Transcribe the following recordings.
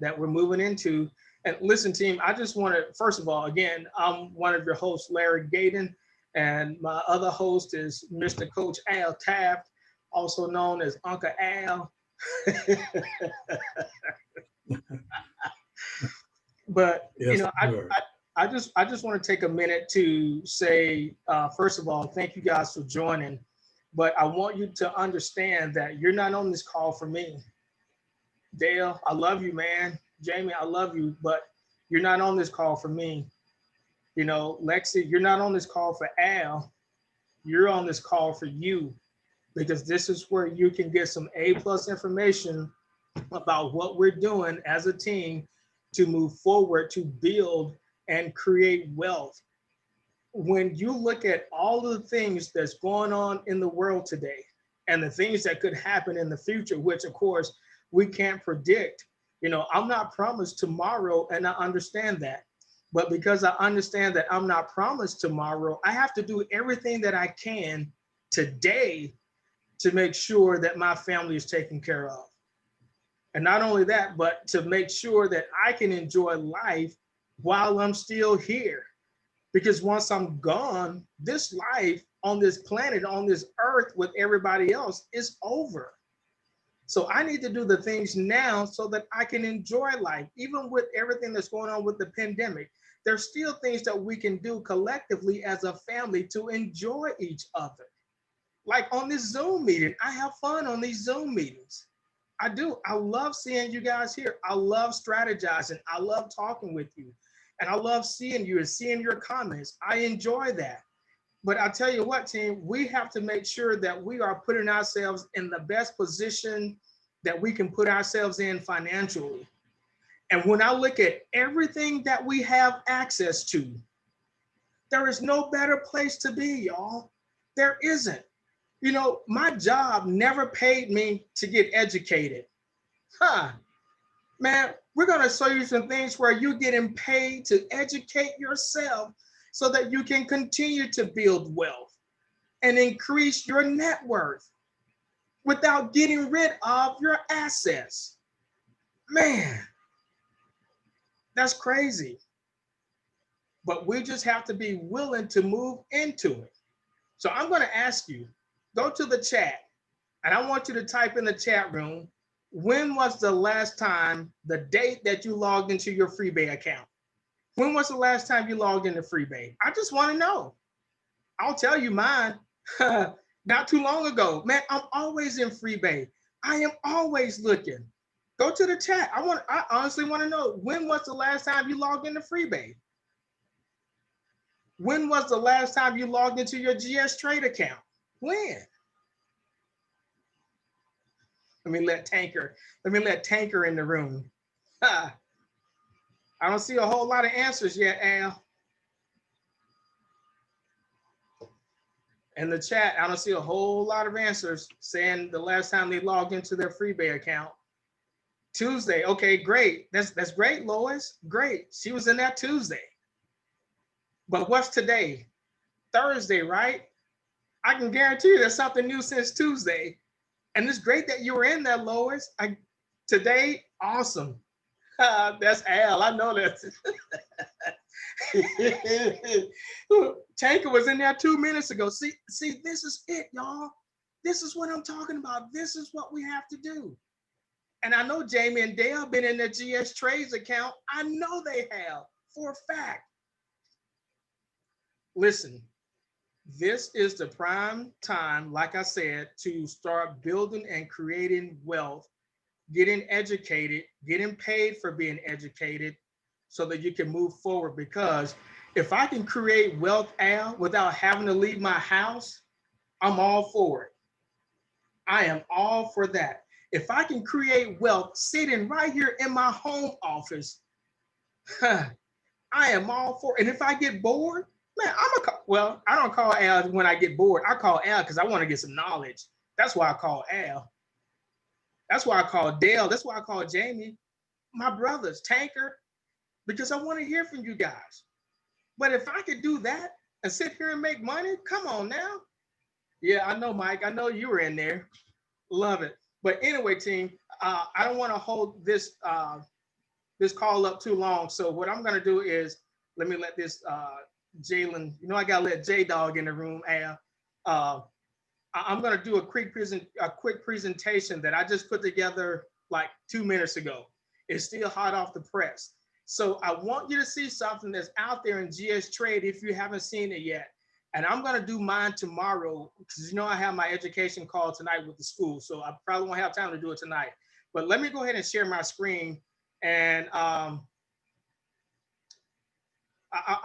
that we're moving into. And listen, team, I just want to, first of all, again, I'm one of your hosts, Larry Gaydon, and my other host is Mr. Coach Al Taft, also known as Uncle Al. But Yes, sir. I just want to take a minute to say, first of all, thank you guys for joining. But I want you to understand that you're not on this call for me. Dale, I love you, man. Jamie, I love you, but you're not on this call for me. You know, Lexi, you're not on this call for Al. You're on this call for you, because this is where you can get some A plus information about what we're doing as a team to move forward, to build and create wealth. When you look at all of the things that's going on in the world today and the things that could happen in the future, which of course we can't predict, you know, I'm not promised tomorrow, and I understand that. But because I understand that I'm not promised tomorrow, I have to do everything that I can today to make sure that my family is taken care of. And not only that, but to make sure that I can enjoy life while I'm still here. Because once I'm gone, this life on this planet, on this earth with everybody else is over. So I need to do the things now so that I can enjoy life. Even with everything that's going on with the pandemic, there's still things that we can do collectively as a family to enjoy each other. Like on this Zoom meeting, I have fun on these Zoom meetings. I do. I love seeing you guys here. I love strategizing. I love talking with you. And I love seeing you and seeing your comments. I enjoy that. But I tell you what, team, we have to make sure that we are putting ourselves in the best position that we can put ourselves in financially. And when I look at everything that we have access to, there is no better place to be, y'all. There isn't. You know, my job never paid me to get educated. Huh, man, we're going to show you some things where you're getting paid to educate yourself so that you can continue to build wealth and increase your net worth without getting rid of your assets. Man, that's crazy. But we just have to be willing to move into it. So I'm going to ask you, go to the chat, and I want you to type in the chat room, when was the last time, the date that you logged into your FreeBay account? When was the last time you logged into FreeBay? I just want to know. I'll tell you mine. Not too long ago. Man, I'm always in FreeBay. I am always looking. Go to the chat. I honestly want to know, when was the last time you logged into FreeBay? When was the last time you logged into your GS Trade account? When? Let me let Tanker in the room. I don't see a whole lot of answers yet, Al. In the chat, I don't see a whole lot of answers saying the last time they logged into their FreeBay account. Tuesday. Okay, great. That's great, Lois. Great. She was in that Tuesday. But what's today? Thursday, right? I can guarantee you there's something new since Tuesday. And it's great that you were in there, Lois. Today, awesome. That's Al. I know that. Tanker was in there 2 minutes ago. See, this is it, y'all. This is what I'm talking about. This is what we have to do. And I know Jamie and Dale been in their GS Trades account. I know they have, for a fact. Listen, this is the prime time, like I said, to start building and creating wealth, getting educated, getting paid for being educated so that you can move forward. Because if I can create wealth, Al, without having to leave my house, I'm all for it. I am all for that. If I can create wealth sitting right here in my home office, I am all for it. And if I get bored, man, I don't call Al when I get bored. I call Al because I want to get some knowledge. That's why I call Al. That's why I call Dale. That's why I call Jamie, my brothers, Tanker, because I want to hear from you guys. But if I could do that and sit here and make money, come on now. Yeah, I know, Mike. I know you were in there. Love it. But anyway, team, I don't want to hold this this call up too long. So what I'm gonna do is let this Jalen, you know, I gotta let J Dog in the room, Al. I'm gonna do a quick presentation that I just put together like 2 minutes ago. It's still hot off the press. So I want you to see something that's out there in GS Trade if you haven't seen it yet. And I'm gonna do mine tomorrow because you know I have my education call tonight with the school, so I probably won't have time to do it tonight. But let me go ahead and share my screen, and I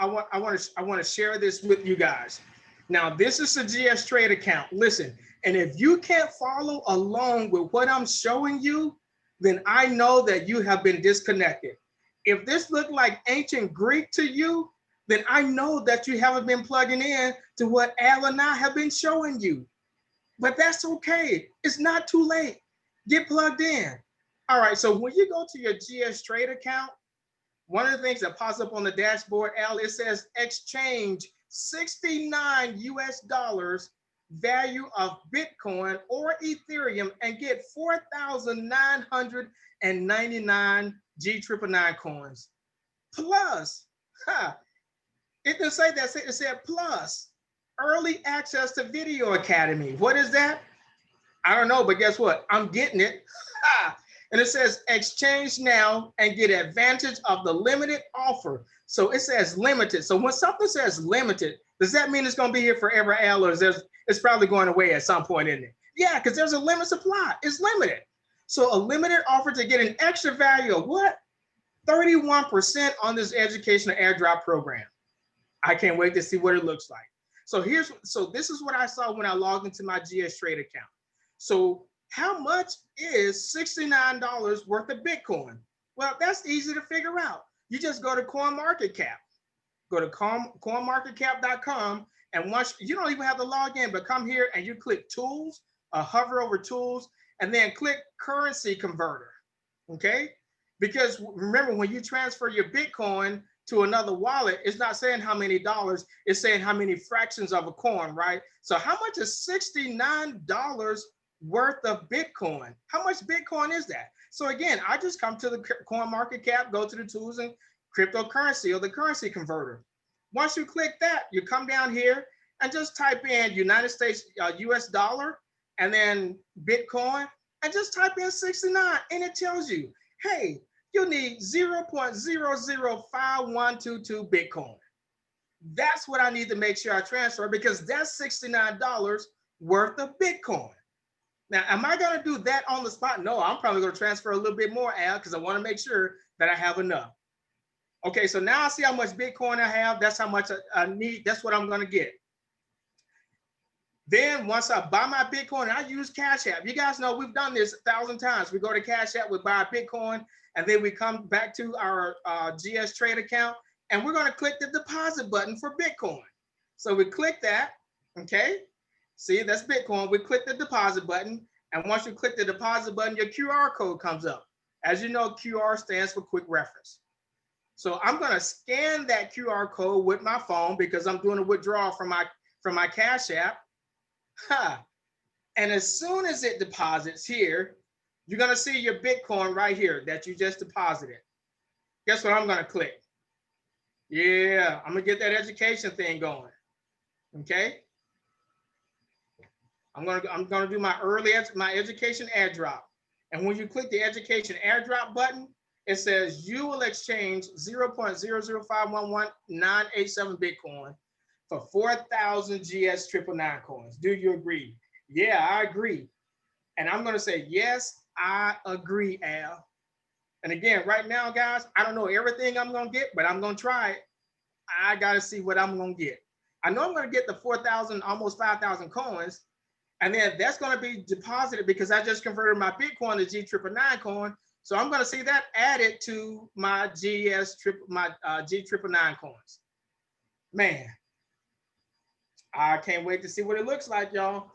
want to share this with you guys. Now, this is a GS Trade account. Listen, and if you can't follow along with what I'm showing you, then I know that you have been disconnected. If this looked like ancient Greek to you, then I know that you haven't been plugging in to what Al and I have been showing you. But that's okay. It's not too late. Get plugged in. All right, so when you go to your GS Trade account, one of the things that pops up on the dashboard, Al, it says exchange 69 US dollars value of Bitcoin or Ethereum and get 4,999 G999 coins. Plus, it didn't say that, it said plus early access to Video Academy. What is that? I don't know, but guess what? I'm getting it. And it says exchange now and get advantage of the limited offer. So it says limited. So when something says limited, does that mean it's going to be here forever, Al, or it's probably going away at some point, isn't it? Yeah, because there's a limit supply. It's limited. So a limited offer to get an extra value of what? 31% on this educational airdrop program. I can't wait to see what it looks like. So this is what I saw when I logged into my GS Trade account. So how much is $69 worth of Bitcoin? Well, that's easy to figure out. You just go to CoinMarketCap. Go to coinmarketcap.com, and once you don't even have to log in, but come here and you click tools, hover over tools, and then click currency converter. Okay? Because remember, when you transfer your Bitcoin to another wallet, it's not saying how many dollars, it's saying how many fractions of a coin, right? So how much is $69 worth of Bitcoin? How much Bitcoin is that? So again, I just come to the CoinMarketCap, go to the tools and cryptocurrency or the currency converter. Once you click that, you come down here and just type in United States US dollar and then Bitcoin and just type in 69 and it tells you, hey, you need 0.005122 Bitcoin. That's what I need to make sure I transfer because that's $69 worth of Bitcoin. Now, am I going to do that on the spot? No, I'm probably going to transfer a little bit more, Al, because I want to make sure that I have enough. Okay, so now I see how much Bitcoin I have. That's how much I need. That's what I'm going to get. Then once I buy my Bitcoin, I use Cash App. You guys know we've done this 1,000 times. We go to Cash App, we buy Bitcoin, and then we come back to our GS Trade account, and we're going to click the deposit button for Bitcoin. So we click that, okay? See, that's Bitcoin. We click the deposit button, and once you click the deposit button, your QR code comes up. As you know, QR stands for quick reference. So I'm going to scan that QR code with my phone because I'm doing a withdrawal from my Cash App. And as soon as it deposits here, you're going to see your Bitcoin right here that you just deposited. Guess what I'm going to click? Yeah, I'm going to get that education thing going. Okay. I'm going to do my education airdrop. And when you click the education airdrop button, it says you will exchange 0.00511,987 Bitcoin for 4,000 GS999 coins. Do you agree? Yeah, I agree. And I'm going to say, yes, I agree, Al. And again, right now, guys, I don't know everything I'm going to get, but I'm going to try it. I got to see what I'm going to get. I know I'm going to get the 4,000, almost 5,000 coins. And then that's going to be deposited because I just converted my Bitcoin to G999 coin. So I'm going to see that added to my G999 coins. Man, I can't wait to see what it looks like, y'all.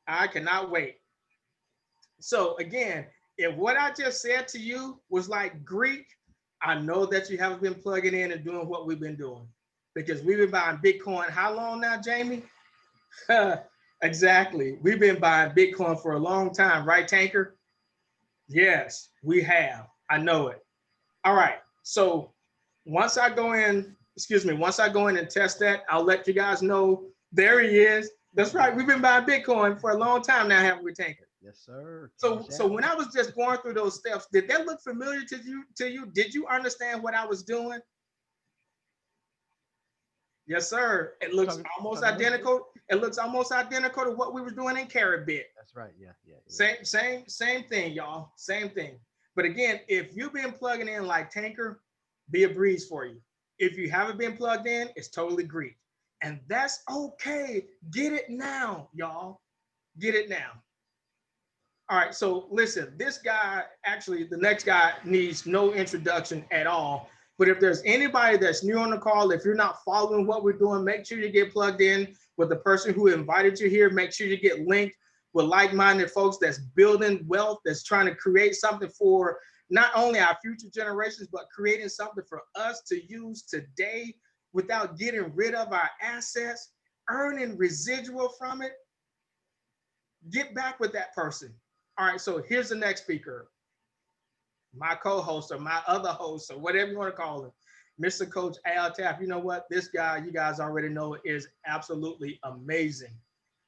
I cannot wait. So again, if what I just said to you was like Greek, I know that you haven't been plugging in and doing what we've been doing because we've been buying Bitcoin. How long now, Jamie? Exactly. We've been buying Bitcoin for a long time, right, Tanker? Yes, we have. I know it. All right. So once I go in, excuse me, once I go in and test that, I'll let you guys know. There he is. That's right. We've been buying Bitcoin for a long time now, haven't we, Tanker? Yes, sir. So, Cash so out. when I was just going through those steps, did that look familiar to you? To you, did you understand what I was doing? Yes, sir. It looks almost Talking a little bit. identical. It looks almost identical to what we were doing in Caribbean. That's right. Yeah, yeah, yeah. Same thing, y'all. Same thing. But again, if you've been plugging in like Tanker, be a breeze for you. If you haven't been plugged in, it's totally Greek. And that's okay. Get it now, y'all. Get it now. All right, so listen, this guy, actually, the next guy needs no introduction at all. But if there's anybody that's new on the call, if you're not following what we're doing, make sure you get plugged in with the person who invited you here. Make sure you get linked with like-minded folks that's building wealth, that's trying to create something for not only our future generations, but creating something for us to use today without getting rid of our assets, earning residual from it. Get back with that person. All right, so here's the next speaker, my co-host or my other host or whatever you want to call him, Mr. Coach Al Taff. You know what? This guy, you guys already know, is absolutely amazing.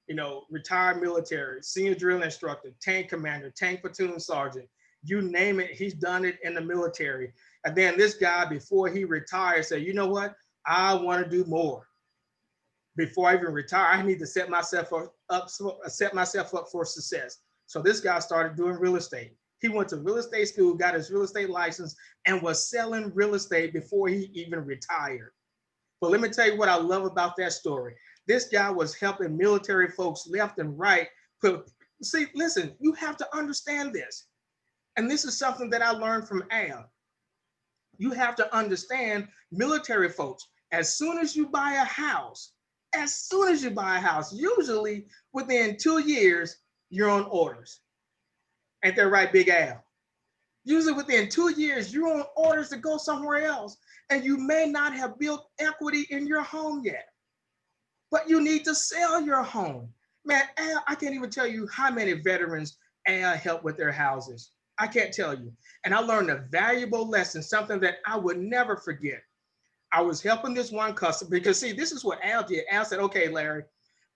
You know, retired military, senior drill instructor, tank commander, tank platoon sergeant, you name it, he's done it in the military. And then this guy, before he retired, said, you know what? I want to do more. Before I even retire, I need to set myself up for success. So this guy started doing real estate. He went to real estate school, got his real estate license, and was selling real estate before he even retired. But let me tell you what I love about that story. This guy was helping military folks left and right. See, listen, you have to understand this. And this is something that I learned from Al. You have to understand military folks. As soon as you buy a house, usually within 2 years, you're on orders. Ain't that right, Big Al? Usually within 2 years, you're on orders to go somewhere else. And you may not have built equity in your home yet, but you need to sell your home. Man, Al, I can't even tell you how many veterans Al helped with their houses. I can't tell you. And I learned a valuable lesson, something that I would never forget. I was helping this one customer because, see, this is what Al did. Al said, okay, Larry,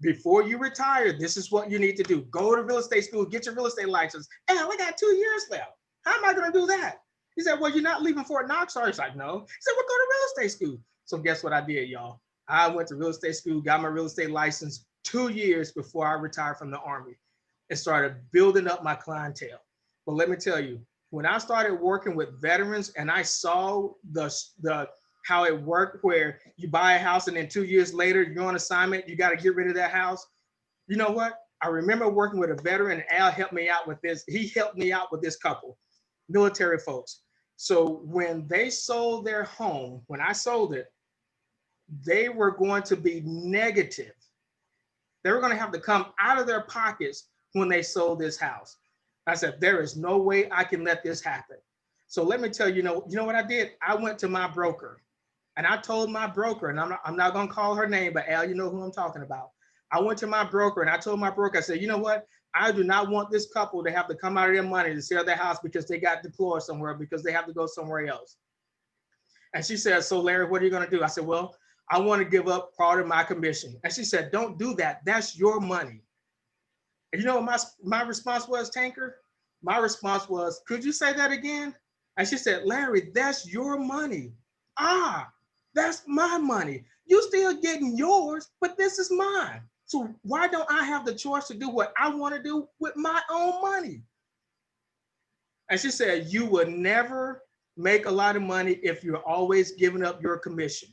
before you retire, this is what you need to do. Go to real estate school, get your real estate license. Al, I got 2 years left. How am I going to do that? He said, well, you're not leaving Fort Knox, are you? He's like, no. He said, well, go to real estate school. So guess what I did, y'all? I went to real estate school, got my real estate license 2 years before I retired from the Army and started building up my clientele. But let me tell you, when I started working with veterans and I saw the how it worked, where you buy a house and then 2 years later you're on assignment, you got to get rid of that house. You know what? I remember working with a veteran, and Al helped me out with this. He helped me out with this couple, military folks. So when they sold their home, when I sold it, they were going to be negative. They were going to have to come out of their pockets when they sold this house. I said, there is no way I can let this happen. So let me tell you, you know what I did? I went to my broker. And I told my broker, and I'm not going to call her name, but Al, you know who I'm talking about. I went to my broker and I told my broker, I said, you know what? I do not want this couple to have to come out of their money to sell their house because they got deployed somewhere, because they have to go somewhere else. And she said, so Larry, what are you going to do? I said, well, I want to give up part of my commission. And she said, don't do that. That's your money. And you know what my response was, Tanker? My response was, could you say that again? And she said, Larry, that's your money. That's my money. You still getting yours, but this is mine. So why don't I have the choice to do what I want to do with my own money? And she said, you would never make a lot of money if you're always giving up your commission.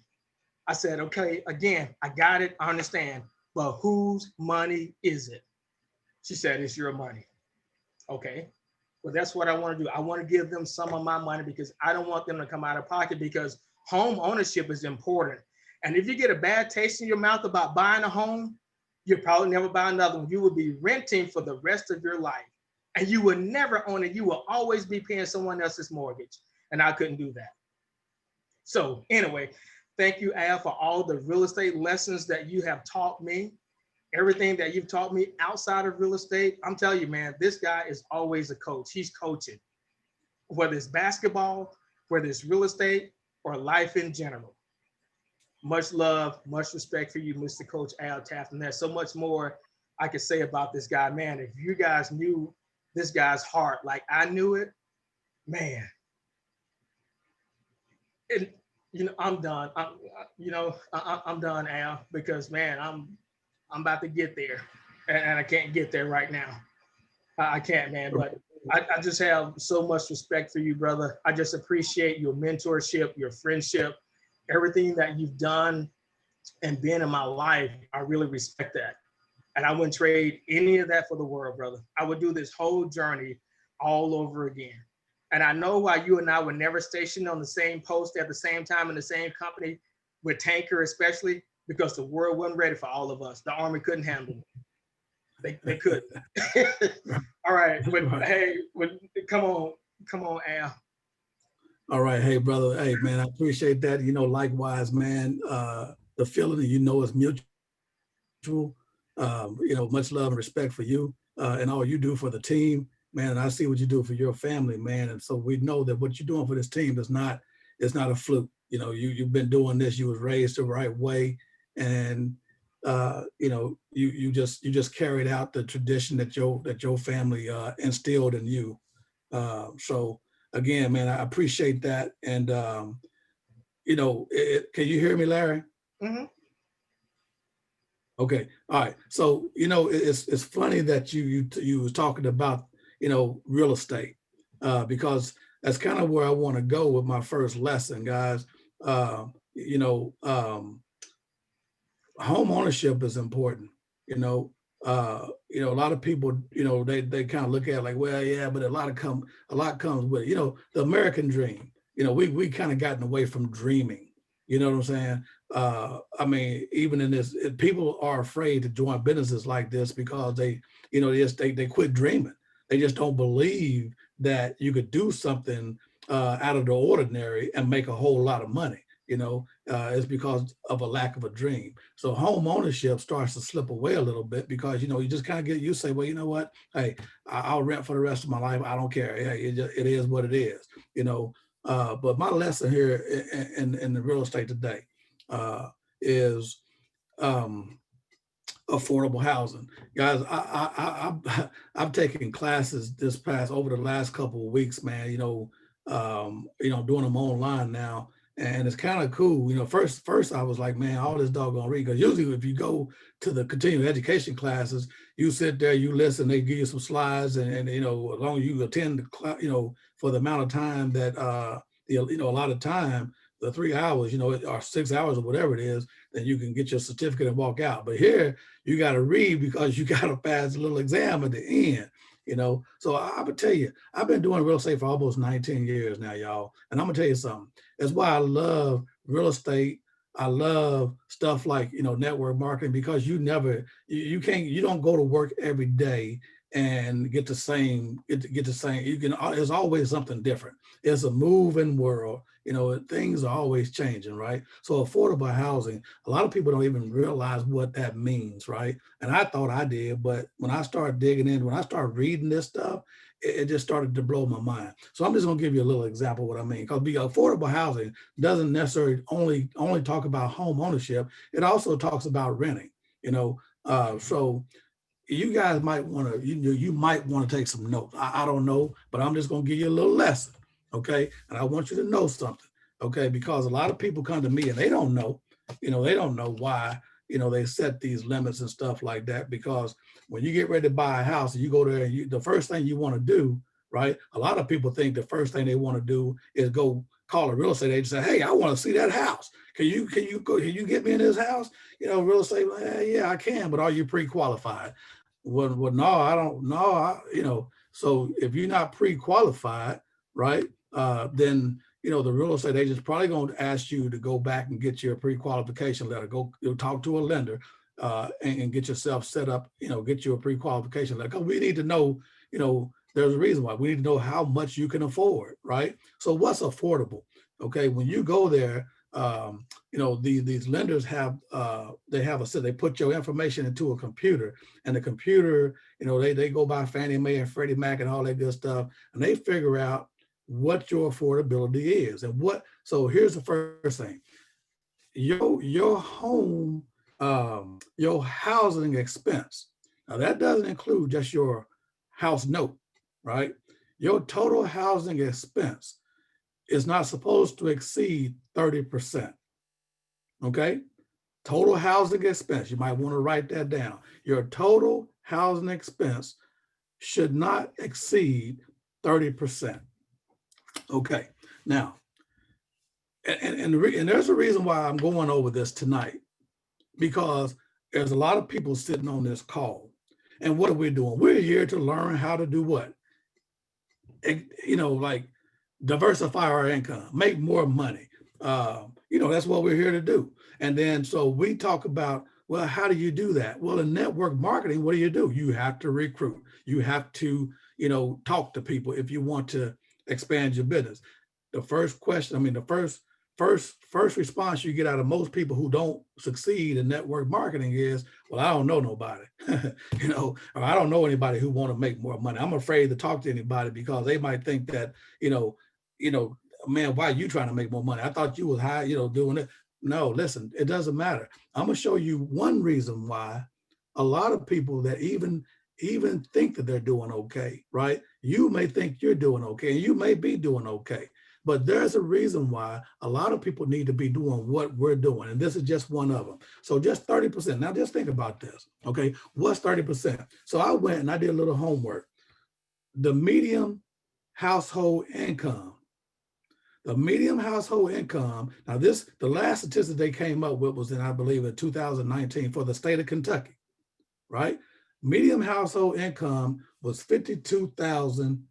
I said, okay, again, I got it, I understand, but whose money is it? She said, it's your money. Okay, well, that's what I want to do. I want to give them some of my money because I don't want them to come out of pocket, because home ownership is important. And if you get a bad taste in your mouth about buying a home, you'll probably never buy another one. You will be renting for the rest of your life, and you will never own it. You will always be paying someone else's mortgage. And I couldn't do that. So anyway, thank you, Al, for all the real estate lessons that you have taught me. Everything that you've taught me outside of real estate. I'm telling you, man, this guy is always a coach. He's coaching, whether it's basketball, whether it's real estate or life in general. Much love, much respect for you, Mr. Coach Al Taft. And there's so much more I could say about this guy. Man, if you guys knew this guy's heart like I knew it, man. And I'm done. I'm done, Al, because man, I'm about to get there, and I can't get there right now. I can't, man. But I just have so much respect for you, brother. I just appreciate your mentorship, your friendship, everything that you've done and been in my life. I really respect that. And I wouldn't trade any of that for the world, brother. I would do this whole journey all over again. And I know why you and I were never stationed on the same post at the same time in the same company, with Tanker especially, because the world wasn't ready for all of us. The Army couldn't handle it. They couldn't. All right, but hey, come on, Al. All right, hey brother, hey man, I appreciate that. Likewise, man. The feeling is mutual. Much love and respect for you and all you do for the team, man. And I see what you do for your family, man. And so we know that what you're doing for this team is not a fluke. You've been doing this. You was raised the right way, and you just carried out the tradition that your family instilled in you. So again, man, I appreciate that. And can you hear me, Larry? Mm-hmm. Okay. All right. So, it's funny that you was talking about, real estate, because that's kind of where I want to go with my first lesson, guys. Home ownership is important. A lot of people, they kind of look at it like, well, yeah, but a lot comes with it. The American dream. We kind of gotten away from dreaming. You know what I'm saying? Even in this, people are afraid to join businesses like this because they quit dreaming. They just don't believe that you could do something out of the ordinary and make a whole lot of money. It's because of a lack of a dream. So home ownership starts to slip away a little bit because, you just kind of you say, well, you know what? Hey, I'll rent for the rest of my life. I don't care. Hey, it is what it is, But my lesson here in the real estate today is affordable housing. Guys, I've taken classes over the last couple of weeks, man, doing them online now. And it's kind of cool. First I was like, man, all this doggone read. Because usually if you go to the continuing education classes, you sit there, you listen, they give you some slides, and as long as you attend the class, for the amount of time that a lot of time, the 3 hours, or 6 hours or whatever it is, then you can get your certificate and walk out. But here you got to read because you got to pass a little exam at the end. So I would tell you, I've been doing real estate for almost 19 years now, y'all. And I'm gonna tell you something. That's why I love real estate. I love stuff like, network marketing, because you don't go to work every day and get the same, there's always something different. It's a moving world. Things are always changing, right? So affordable housing, a lot of people don't even realize what that means, right? And I thought I did, but when I started digging in, when I started reading this stuff, it just started to blow my mind. So I'm just gonna give you a little example of what I mean, because affordable housing doesn't necessarily only talk about home ownership. It also talks about renting, so you guys might want to, you might want to take some notes. I don't know, but I'm just going to give you a little lesson. Okay. And I want you to know something. Okay. Because a lot of people come to me and they don't know why, they set these limits and stuff like that. Because when you get ready to buy a house and you go there and the first thing you want to do, right? A lot of people think the first thing they want to do is go call a real estate agent and say, hey, I want to see that house. Can you get me in this house? Real estate, yeah, I can, but are you pre-qualified? Well, no, I don't know. So if you're not pre-qualified, right, then, the real estate agent's probably going to ask you to go back and get your pre-qualification letter, go talk to a lender and get yourself set up, get you a pre-qualification letter. Because we need to know, there's a reason why we need to know how much you can afford, right? So what's affordable? Okay, when you go there, these lenders have they put your information into a computer, and the computer, they go by Fannie Mae and Freddie Mac and all that good stuff, and they figure out what your affordability is and what. So here's the first thing: your home, your housing expense. Now that doesn't include just your house note, right? Your total housing expense is not supposed to exceed 30%. Okay? Total housing expense. You might want to write that down. Your total housing expense should not exceed 30%. Okay. Now, and there's a reason why I'm going over this tonight, because there's a lot of people sitting on this call. And what are we doing? We're here to learn how to do what? Like diversify our income, make more money. That's what we're here to do. And then so we talk about, well, how do you do that? Well, in network marketing, what do? You have to recruit. You have to, talk to people if you want to expand your business. The first question, the first response you get out of most people who don't succeed in network marketing is, well, I don't know nobody, or I don't know anybody who want to make more money. I'm afraid to talk to anybody because they might think that, man, why are you trying to make more money? I thought you was high, doing it. No, listen, it doesn't matter. I'm gonna show you one reason why a lot of people that even think that they're doing okay, right? You may think you're doing okay, and you may be doing okay. But there's a reason why a lot of people need to be doing what we're doing. And this is just one of them. So just 30%. Now just think about this. Okay. What's 30%? So I went and I did a little homework. The median household income. The median household income. Now the last statistic they came up with was I believe in 2019 for the state of Kentucky, right? Median household income was 50,000.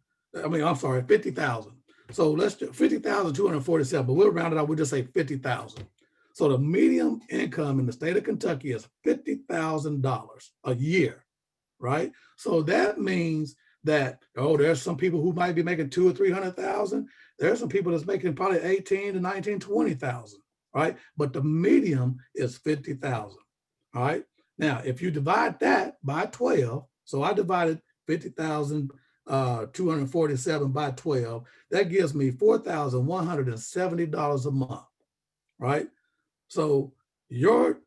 So let's do 50,247, but we'll round it out. We'll just say 50,000. So the median income in the state of Kentucky is $50,000 a year, right? So that means that, there's some people who might be making 200,000 or 300,000. There's some people that's making probably 18 to 19, 20,000, right? But the median is 50,000, all right? Now, if you divide that by 12, so I divided 50,247 by 12, that gives me $4,170 a month, right? So your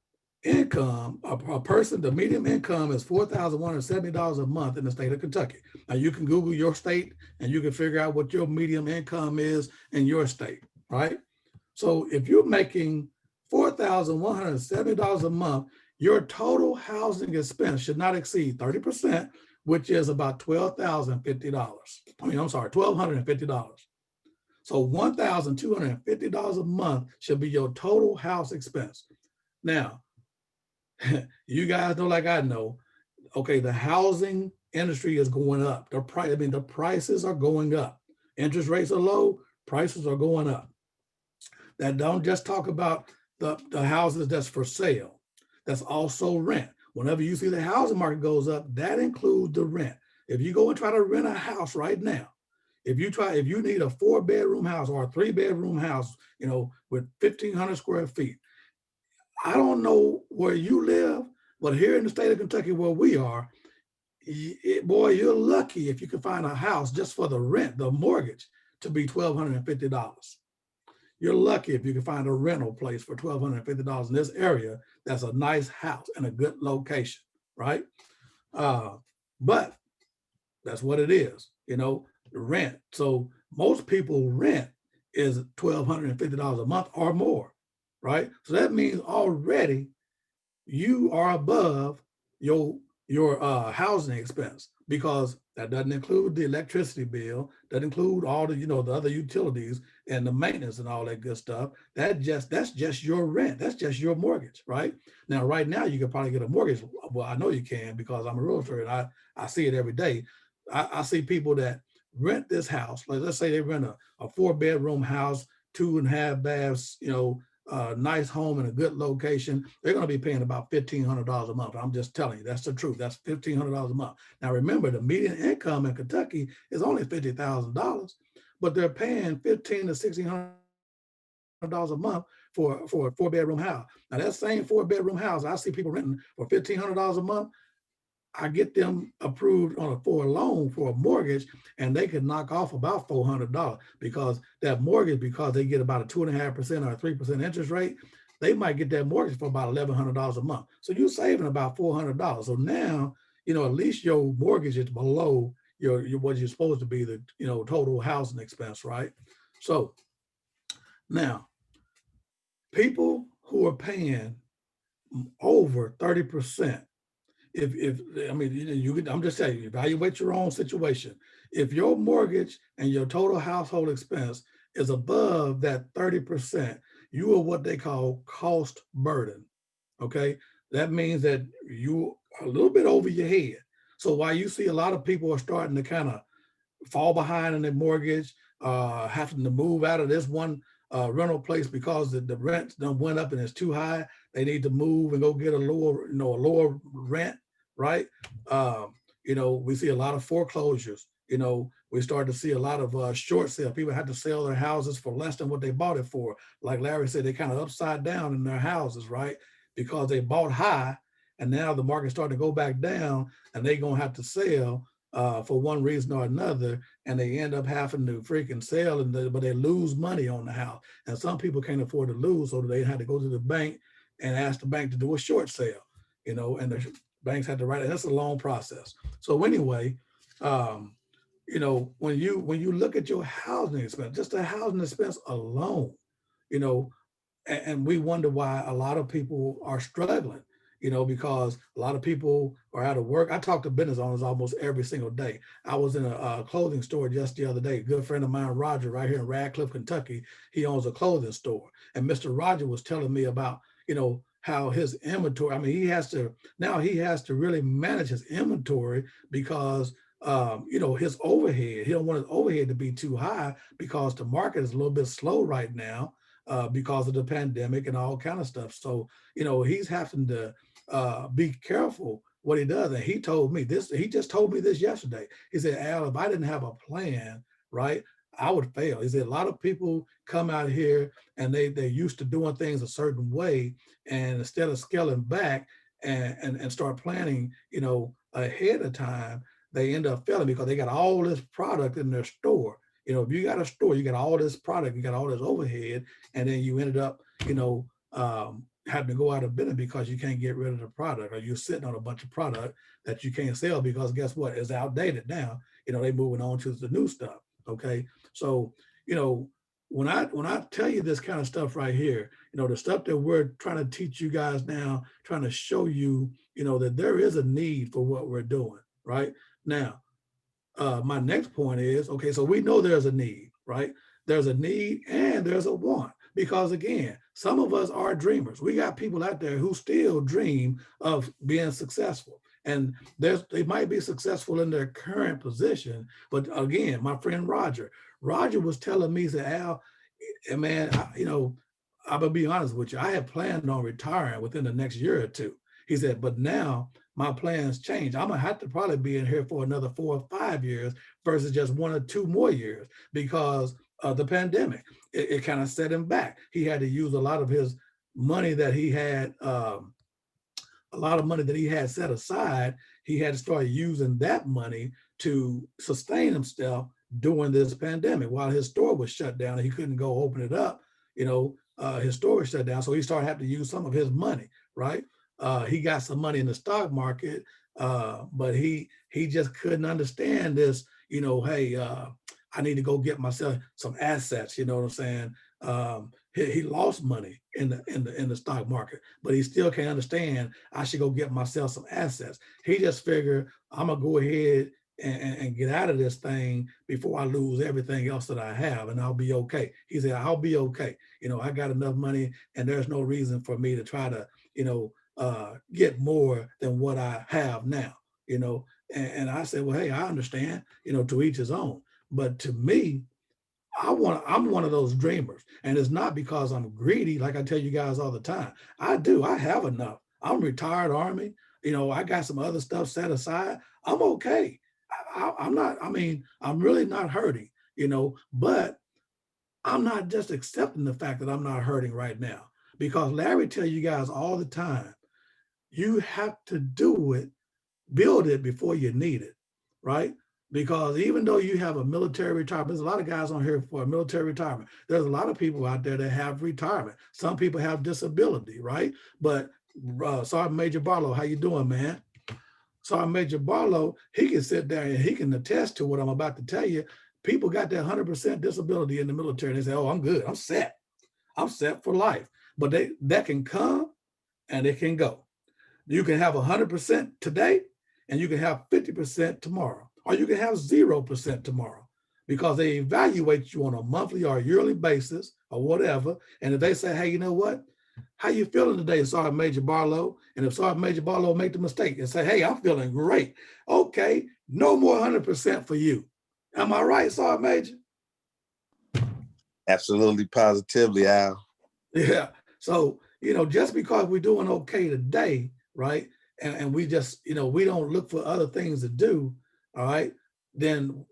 income, a person, the median income is $4,170 a month in the state of Kentucky. Now you can Google your state and you can figure out what your median income is in your state, right? So if you're making $4,170 a month, your total housing expense should not exceed 30%, which is about $1,250. $1,250. So $1,250 a month should be your total house expense. Now, you guys know, like I know, okay, the housing industry is going up. The prices are going up. Interest rates are low, prices are going up. That don't just talk about the houses that's for sale. That's also rent. Whenever you see the housing market goes up, that includes the rent. If you go and try to rent a house right now, if you need a 4-bedroom house or a 3-bedroom house, with 1,500 square feet, I don't know where you live, but here in the state of Kentucky where we are, boy, you're lucky if you can find a house just for the rent, the mortgage, to be $1,250. You're lucky if you can find a rental place for $1,250 in this area that's a nice house and a good location, right? But that's what it is, the rent. So most people rent is $1,250 a month or more, right? So that means already you are above your housing expense, because that doesn't include the electricity bill, doesn't include all the, the other utilities and the maintenance and all that good stuff. That's just your rent. That's just your mortgage, right? Now, right now, you can probably get a mortgage. Well, I know you can because I'm a realtor and I see it every day. I see people that rent this house. Like, let's say they rent a 4-bedroom house, 2.5 baths, nice home in a good location. They're going to be paying about $1,500 a month. I'm just telling you, that's the truth. That's $1,500 a month. Now, remember, the median income in Kentucky is only $50,000, but they're paying $1,500 to $1,600 a month for a 4-bedroom house. Now, that same 4-bedroom house, I see people renting for $1,500 a month. I get them approved for a loan for a mortgage, and they can knock off about $400 because that mortgage, because they get about a 2.5% or a 3% interest rate, they might get that mortgage for about $1,100 a month. So you're saving about $400. So now, at least your mortgage is below your what you're supposed to be, the total housing expense, right? So now, people who are paying over 30%, if I mean, I'm just telling you, evaluate your own situation. If your mortgage and your total household expense is above that 30%, you are what they call cost burden. Okay, that means that you are a little bit over your head. So while you see a lot of people are starting to kind of fall behind in their mortgage, having to move out of this one rental place because the rent done went up and it's too high. They need to move and go get a lower rent, right? We see a lot of foreclosures. We start to see a lot of short sale. People had to sell their houses for less than what they bought it for. Like Larry said, they kind of upside down in their houses, right? Because they bought high, and now the market's starting to go back down, and they're gonna have to sell for one reason or another, and they end up having to freaking sell, but they lose money on the house. And some people can't afford to lose, so they had to go to the bank and ask the bank to do a short sale, and the banks had to write it. That's a long process. So anyway, when you look at your housing expense, just the housing expense alone, you know, and we wonder why a lot of people are struggling, because a lot of people are out of work. I talk to business owners almost every single day. I was in a clothing store just the other day. A good friend of mine, Roger, right here in Radcliffe, Kentucky, he owns a clothing store. And Mr. Roger was telling me about, how his inventory, I mean, he has to really manage his inventory because his overhead, he don't want his overhead to be too high because the market is a little bit slow right now because of the pandemic and all kind of stuff. So, he's having to be careful what he does. And he told me this, he just told me this yesterday. He said, Al, if I didn't have a plan, right, I would fail. He said, a lot of people come out here and they're used to doing things a certain way. And instead of scaling back and start planning, ahead of time, they end up failing because they got all this product in their store. If you got a store, you got all this product, you got all this overhead, and then you ended up, having to go out of business because you can't get rid of the product, or you're sitting on a bunch of product that you can't sell because guess what? It's outdated now. They moving on to the new stuff. Okay. So, when I tell you this kind of stuff right here, the stuff that we're trying to teach you guys now, trying to show you, that there is a need for what we're doing right now. My next point is, okay, so we know there's a need, right? There's a need and there's a want. Because again, some of us are dreamers. We got people out there who still dream of being successful. And they might be successful in their current position. But again, my friend Roger was telling me, he said, Al, man, I'm gonna be honest with you. I had planned on retiring within the next year or two. He said, but now my plans change. I'm gonna have to probably be in here for another 4 or 5 years versus just 1 or 2 more years because of the pandemic. It kind of set him back. He had to use a lot of his money that he had, set aside. He had to start using that money to sustain himself during this pandemic while his store was shut down and he couldn't go open it up. His store was shut down, so he started having to use some of his money, right? He got some money in the stock market, but he just couldn't understand this. Hey, I need to go get myself some assets. You know what I'm saying? He lost money in the stock market, but he still can't understand. I should go get myself some assets. He just figured I'm gonna go ahead and get out of this thing before I lose everything else that I have, and I'll be okay. He said, I'll be okay. I got enough money, and there's no reason for me to try to, get more than what I have now, and I said, well, hey, I understand, to each his own. But to me, I'm one of those dreamers. And it's not because I'm greedy, like I tell you guys all the time. I have enough. I'm retired Army. I got some other stuff set aside. I'm okay. I'm really not hurting, but I'm not just accepting the fact that I'm not hurting right now. Because Larry tell you guys all the time, you have to do it build it before you need it, right? Because even though you have a military retirement, there's a lot of guys on here for a military retirement. There's a lot of people out there that have retirement. Some people have disability, right? But Sergeant Major Barlow, how you doing, man? Sergeant Major Barlow, he can sit there and he can attest to what I'm about to tell you. People got that 100% disability in the military. And they say, oh, I'm good. I'm set. I'm set for life. But that can come and it can go. You can have 100% today and you can have 50% tomorrow, or you can have 0% tomorrow, because they evaluate you on a monthly or yearly basis or whatever. And if they say, hey, you know what? How you feeling today, Sergeant Major Barlow? And if Sergeant Major Barlow make the mistake and say, hey, I'm feeling great. Okay, no more 100% for you. Am I right, Sergeant Major? Absolutely, positively, Al. Yeah. So, just because we're doing okay today, right? And we just, we don't look for other things to do, all right? Then,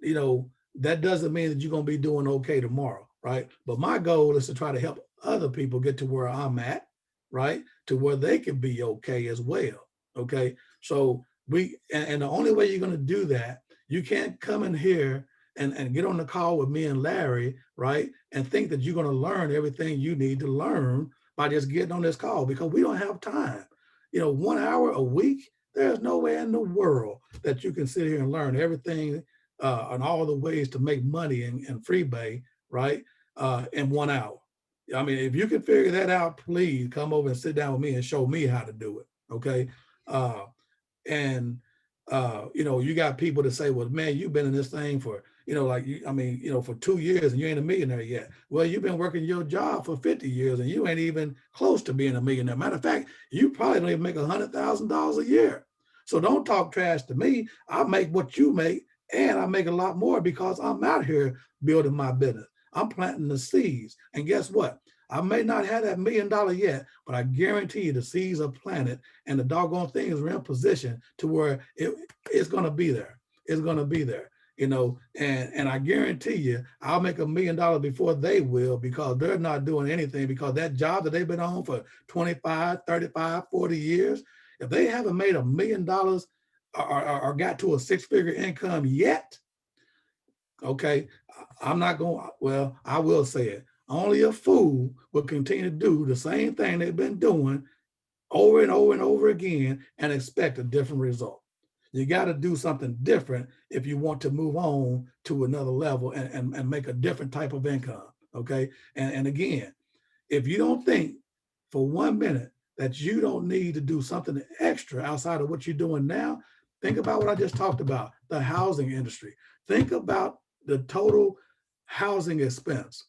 that doesn't mean that you're going to be doing okay tomorrow, right? But my goal is to try to help other people get to where I'm at, right? To where they can be okay as well, okay? So and the only way you're going to do that, you can't come in here and get on the call with me and Larry, right? And think that you're going to learn everything you need to learn by just getting on this call, because we don't have time. 1 hour a week, there's no way in the world that you can sit here and learn everything and all the ways to make money in FreeBay, right? In 1 hour. I mean, if you can figure that out, please come over and sit down with me and show me how to do it, okay? You got people that say, well, man, you've been in this thing for, for 2 years and you ain't a millionaire yet. Well, you've been working your job for 50 years and you ain't even close to being a millionaire. Matter of fact, you probably don't even make $100,000 a year. So don't talk trash to me. I make what you make, and I make a lot more because I'm out here building my business. I'm planting the seeds. And guess what? I may not have that $1 million yet, but I guarantee you the seeds are planted and the doggone things are in position to where it's going to be there. It's going to be there, and I guarantee you I'll make $1 million before they will, because they're not doing anything, because that job that they've been on for 25, 35, 40 years, if they haven't made $1 million or got to a 6-figure income yet, okay, I'm not going, well, I will say it. Only a fool will continue to do the same thing they've been doing over and over and over again and expect a different result. You got to do something different if you want to move on to another level and make a different type of income, okay? And again, if you don't think for 1 minute that you don't need to do something extra outside of what you're doing now, think about what I just talked about, the housing industry. Think about the total housing expense.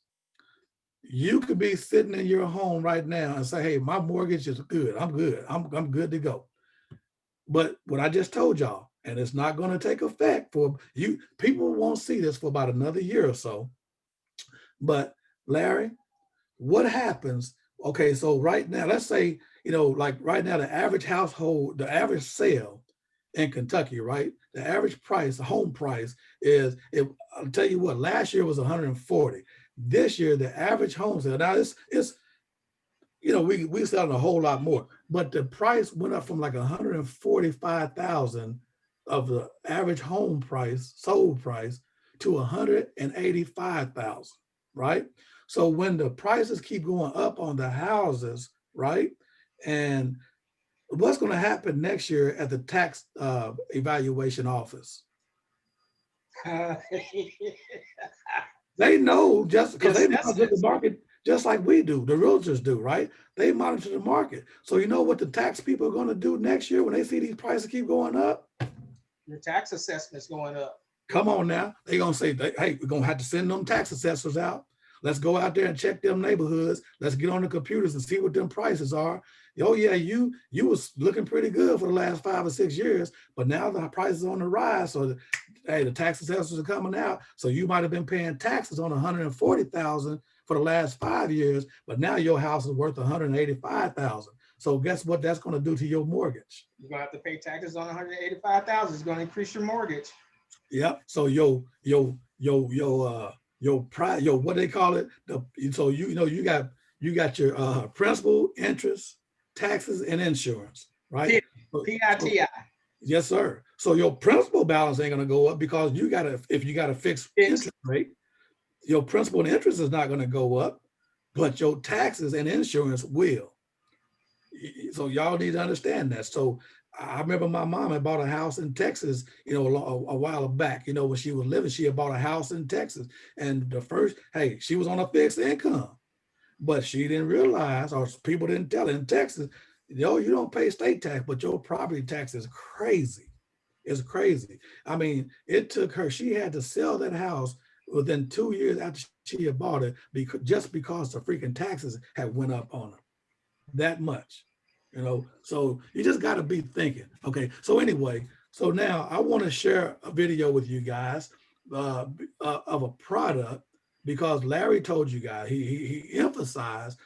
You could be sitting in your home right now and say, hey, my mortgage is good. I'm good. I'm good to go. But what I just told y'all, and it's not going to take effect for you, people won't see this for about another year or so. But Larry, what happens? Okay, so right now, let's say, like right now, the average household, the average sale in Kentucky, right? The average price, the home price is, I'll tell you what, last year was 140. This year, the average home sale, now it's we selling a whole lot more, but the price went up from like 145,000 of the average home price, sold price, to 185,000, right? So when the prices keep going up on the houses, right? And what's going to happen next year at the tax evaluation office? They know, just because they monitor the market just like we do, the realtors do, right? They monitor the market. So you know what the tax people are going to do next year when they see these prices keep going up? Your tax assessment's going up. Come on now. They're going to say, hey, we're going to have to send them tax assessors out. Let's go out there and check them neighborhoods. Let's get on the computers and see what them prices are. Oh yeah, you was looking pretty good for the last 5 or 6 years, but now the prices are on the rise. So the tax assessors are coming out. So you might have been paying taxes on 140,000 for the last 5 years, but now your house is worth 185,000. So guess what that's going to do to your mortgage? You're going to have to pay taxes on 185,000. It's going to increase your mortgage. Yep. So your what they call it? You got your principal, interest, taxes, and insurance, right? PITI. Yes, sir. So your principal balance ain't gonna go up because if you got a fixed interest rate, your principal and interest is not gonna go up, but your taxes and insurance will. So y'all need to understand that. So I remember my mom had bought a house in Texas, a while back, when she was living, she had bought a house in Texas. And hey, she was on a fixed income, but she didn't realize, or people didn't tell her in Texas, you don't pay state tax, but your property tax is crazy. It's crazy. I mean, it took her, she had to sell that house within 2 years after she had bought it just because the freaking taxes had went up on her that much, so you just got to be thinking. Okay, so anyway, so now I want to share a video with you guys of a product, because Larry told you guys, he emphasized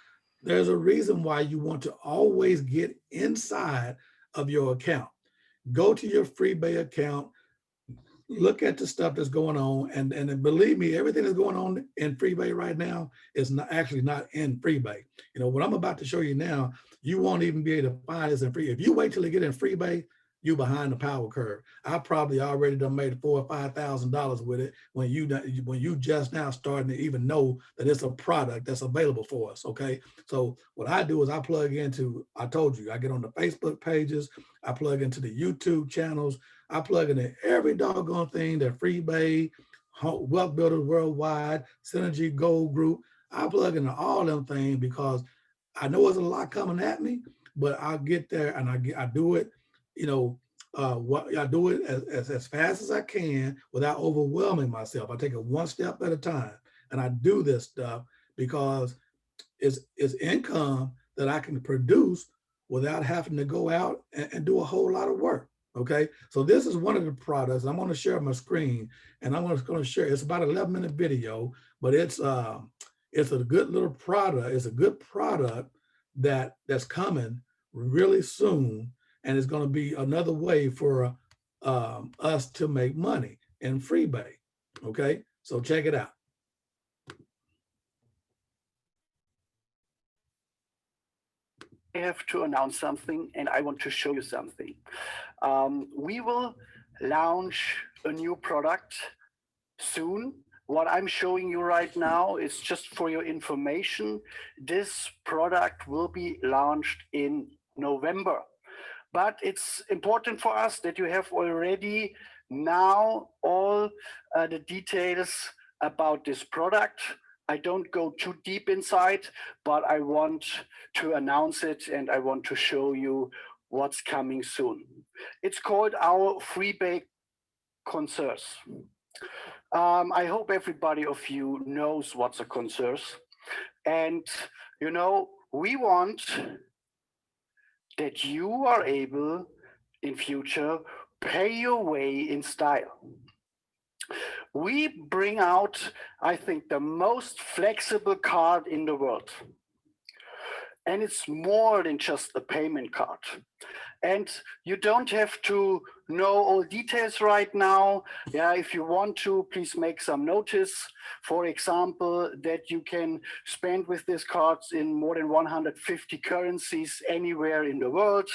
there's a reason why you want to always get inside of your account. Go to your FreeBay account, look at the stuff that's going on, and believe me, everything that's going on in FreeBay right now is not in FreeBay. What I'm about to show you now, you won't even be able to find this in free. If you wait till it get in FreeBay, you behind the power curve. I probably already done made $4,000 or $5,000 with it when you just now starting to even know that it's a product that's available for us. Okay, so what I do is I plug into, I told you, I get on the Facebook pages, I plug into the YouTube channels, I plug into every doggone thing, that FreeBay, Wealth Builders Worldwide, Synergy Gold Group. I plug into all them things because I know there's a lot coming at me, but I get there and I do it, I do it as fast as I can without overwhelming myself. I take it one step at a time, and I do this stuff because it's income that I can produce without having to go out and do a whole lot of work. Okay, so this is one of the products. I'm going to share my screen, and I'm going to share. It's about an 11-minute video, but it's a good little product. It's a good product that's coming really soon, and it's going to be another way for us to make money in FreeBay. Okay, so check it out. I have to announce something, and I want to show you something. We will launch a new product soon. What I'm showing you right now is just for your information. This product will be launched in November. But it's important for us that you have already now all the details about this product. I don't go too deep inside, but I want to announce it and I want to show you what's coming soon. It's called our FreeBay Concierge. I hope everybody of you knows what's a concierge. And, we want that you are able in future pay your way in style. We bring out, I think, the most flexible card in the world. And it's more than just a payment card. And you don't have to know all details right now. Yeah, if you want to, please make some notice. For example, that you can spend with these cards in more than 150 currencies anywhere in the world,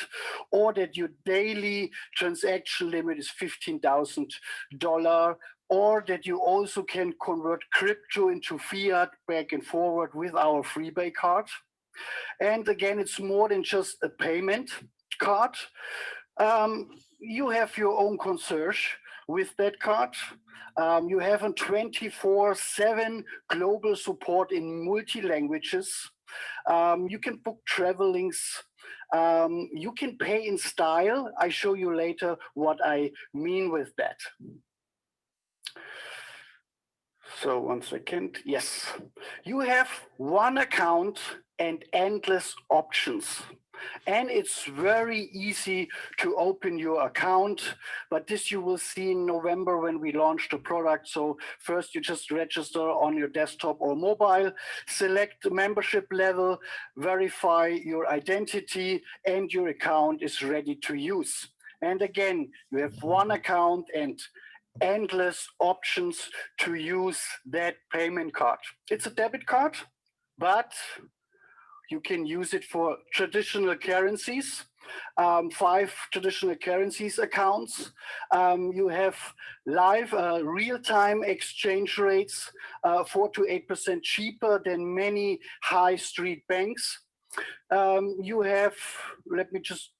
or that your daily transaction limit is $15,000, or that you also can convert crypto into fiat back and forward with our FreeBay card. And again, it's more than just a payment card. You have your own concierge with that card. You have a 24/7 global support in multi-languages. You can book travelings. You can pay in style. I show you later what I mean with that. So 1 second. Yes, you have one account and endless options. And it's very easy to open your account, but this you will see in November when we launch the product. So first you just register on your desktop or mobile, select the membership level, verify your identity, and your account is ready to use. And again, you have one account and endless options to use that payment card. It's a debit card, but you can use it for traditional currencies. 5 traditional currencies accounts. You have live real-time exchange rates, 4 to 8% cheaper than many high street banks. You have, let me just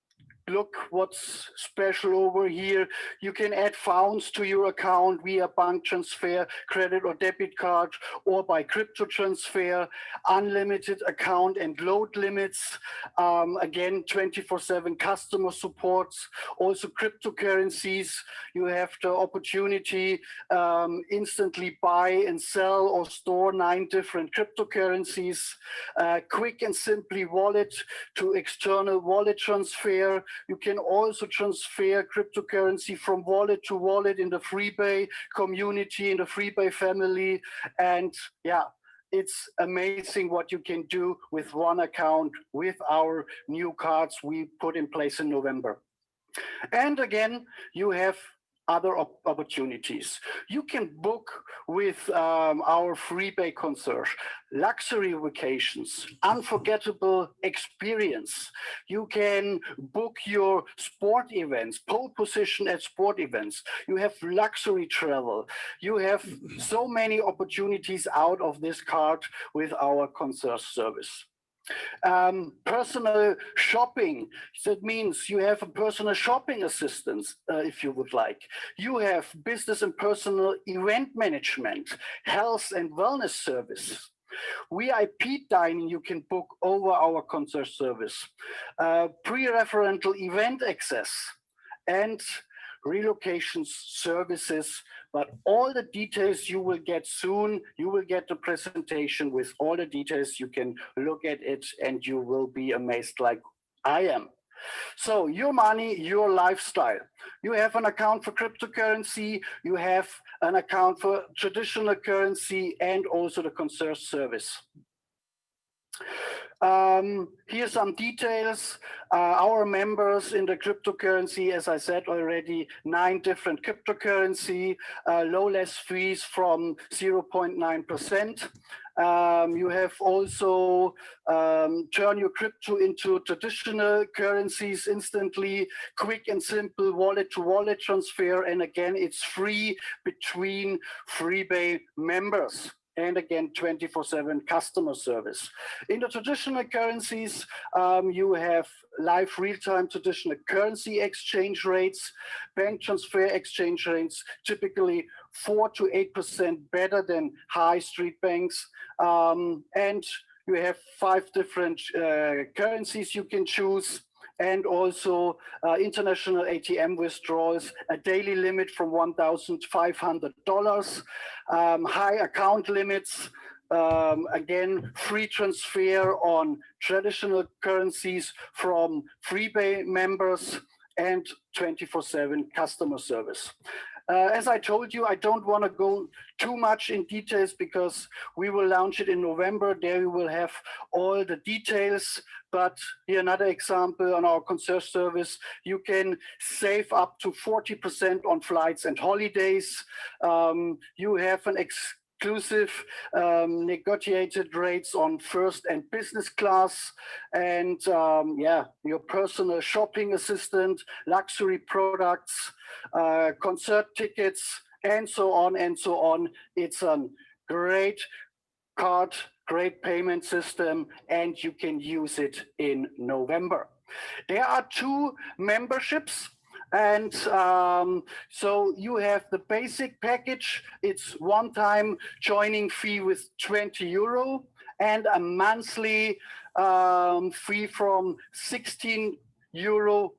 look what's special over here. You can add funds to your account via bank transfer, credit or debit card, or by crypto transfer, unlimited account and load limits. Again, 24/7 customer supports, also cryptocurrencies. You have the opportunity instantly buy and sell or store 9 different cryptocurrencies, quick and simply wallet to external wallet transfer. You can also transfer cryptocurrency from wallet to wallet in the Freebay community, in the Freebay family. And yeah, it's amazing what you can do with one account with our new cards we put in place in November. And again, you have other opportunities. You can book with our Freebay concierge luxury vacations, unforgettable experience. You can book your sport events, pole position at sport events. You have luxury travel. You have so many opportunities out of this card with our concierge service. Personal shopping, that means you have a personal shopping assistant if you would like. You have business and personal event management, health and wellness service. VIP dining you can book over our concierge service, pre-referential event access, and relocation services. But all the details you will get soon. You will get the presentation with all the details. You can look at it and you will be amazed like I am. So your money, your lifestyle. You have an account for cryptocurrency, you have an account for traditional currency, and also the concierge service. Here's some details. Our members in the cryptocurrency, as I said already, 9 different cryptocurrency, low less fees from 0.9%. You have also turn your crypto into traditional currencies instantly, quick and simple wallet-to-wallet transfer, and again, it's free between Freebay members. And again, 24/7 customer service. In the traditional currencies, you have live real-time traditional currency exchange rates, bank transfer exchange rates, typically 4 to 8% better than high street banks. And you have 5 different currencies you can choose. And also international ATM withdrawals, a daily limit from $1,500, high account limits, again, free transfer on traditional currencies from Freebay members, and 24/7 customer service. As I told you, I don't want to go too much in details because we will launch it in November. There we will have all the details. But here another example on our concierge service, you can save up to 40% on flights and holidays. You have an exclusive negotiated rates on first and business class, and yeah, your personal shopping assistant, luxury products, concert tickets, and so on and so on. It's a great card, great payment system, and you can use it in November. There are 2 memberships. And so you have the basic package. It's one-time joining fee with 20 euro and a monthly fee from 16.95 euro.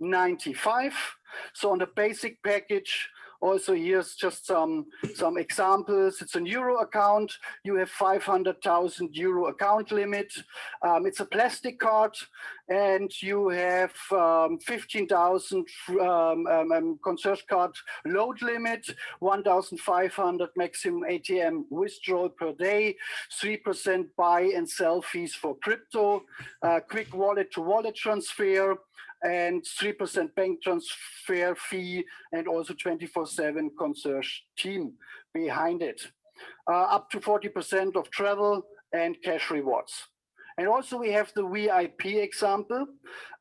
So on the basic package, also here's just some examples. It's an euro account. You have 500,000 euro account limit. It's a plastic card, and you have 15,000 concierge card load limit, 1,500 maximum ATM withdrawal per day, 3% buy and sell fees for crypto, quick wallet-to-wallet transfer, and 3% bank transfer fee, and also 24/7 concierge team behind it. Up to 40% of travel and cash rewards. And also we have the VIP example.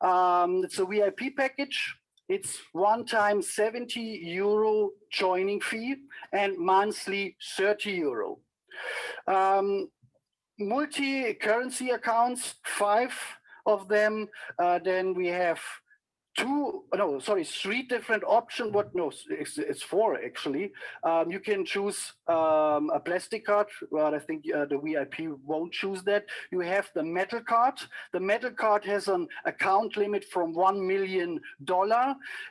It's a VIP package. It's one time 70 euro joining fee and monthly 30 euro. Multi-currency accounts, 5 of them. Then we have three different options. It's 4 actually. You can choose a plastic card. Well, I think the VIP won't choose that. You have the metal card. The metal card has an account limit from $1 million.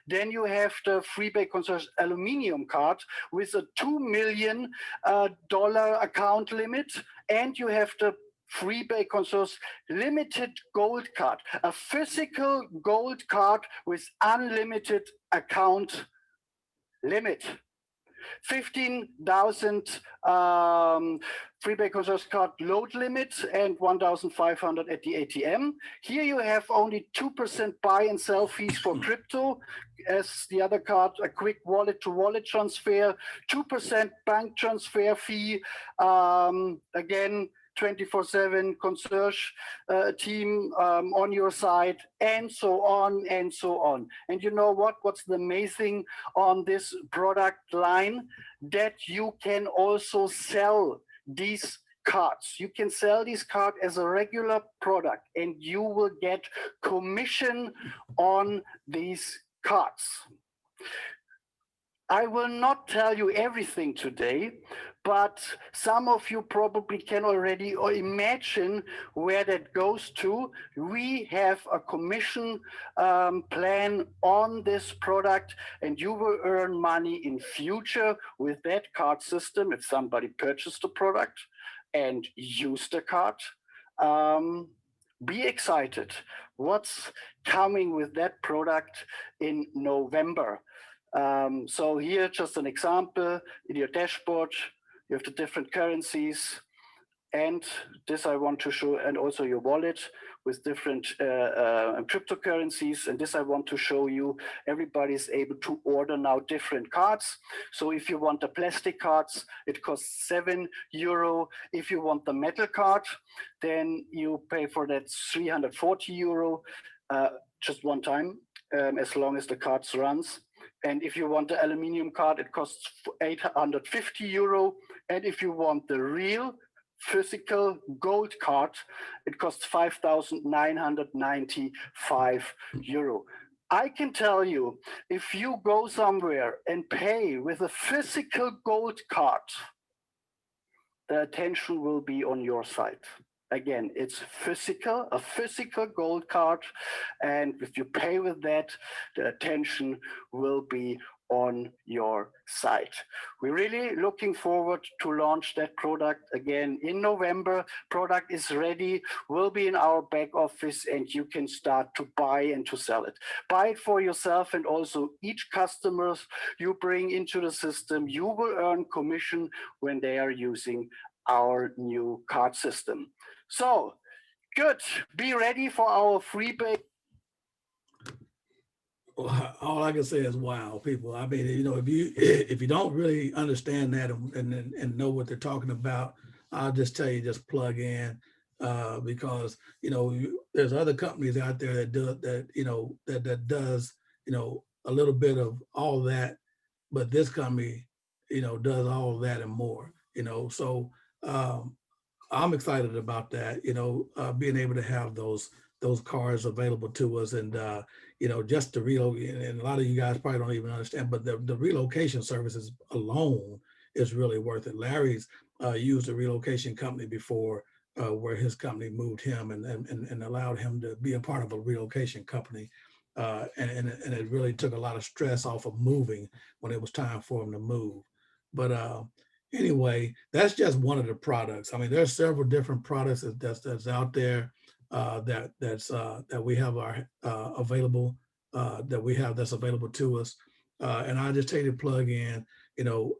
Then you have the Freebay Consortium aluminum card with a $2 million account limit. And you have the Freebay Consortium limited gold card, a physical gold card with unlimited account limit. 15,000 Freebay Consortium card load limit and 1,500 at the ATM. Here you have only 2% buy and sell fees for crypto. As the other card, a quick wallet to wallet transfer, 2% bank transfer fee. Again, 24/7 concierge team on your side, and so on and so on. And you know what? What's the amazing on this product line? That you can also sell these cards. You can sell these cards as a regular product, and you will get commission on these cards. I will not tell you everything today, but some of you probably can already imagine where that goes to. We have a commission plan on this product, and you will earn money in future with that card system if somebody purchased the product and used the card. Be excited. What's coming with that product in November? So here, just an example, in your dashboard, you have the different currencies, and this I want to show, and also your wallet with different cryptocurrencies. And this I want to show you, everybody's able to order now different cards. So if you want the plastic cards, it costs 7 euro. If you want the metal card, then you pay for that 340 euro, just one time, as long as the cards runs. And if you want the aluminum card, it costs 850 euro. And if you want the real physical gold card, it costs 5,995 euro. I can tell you, if you go somewhere and pay with a physical gold card, the attention will be on your side. Again, it's physical, a physical gold card. And if you pay with that, the attention will be on your side. We're really looking forward to launch that product again in November. Product is ready, will be in our back office, and you can start to buy and to sell it. Buy it for yourself, and also each customer you bring into the system, you will earn commission when they are using our new card system. So, good. Be ready for our Freebay. All I can say is wow, people. I mean, you know, if you don't really understand that and know what they're talking about, I'll just tell you, just plug in, because you know there's other companies out there that do that, you know, that does, you know, a little bit of all that, but this company, you know, does all of that and more. You know, so I'm excited about that. You know, being able to have those cars available to us, and you know, just to relocate, and a lot of you guys probably don't even understand, but the relocation services alone is really worth it. Larry's used a relocation company before, where his company moved him and allowed him to be a part of a relocation company, and it really took a lot of stress off of moving when it was time for him to move. But anyway, that's just one of the products. I mean, there's several different products that's out there. That we have available, that's available to us, and I just tell you to plug in. You know,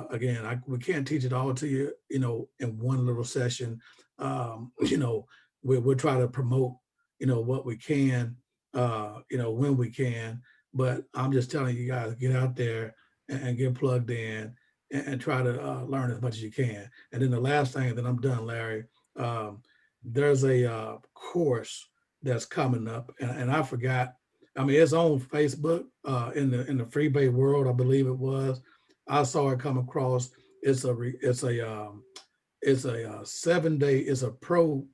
again, we can't teach it all to you, you know, in one little session. You know, we'll try to promote, you know, what we can, you know, when we can. But I'm just telling you guys, get out there and get plugged in and try to learn as much as you can. And then the last thing, that I'm done, Larry. there's a course that's coming up, and I forgot. I mean, it's on Facebook in the FreeBay world, I believe it was. I saw it come across. It's a 7-day. It's a pro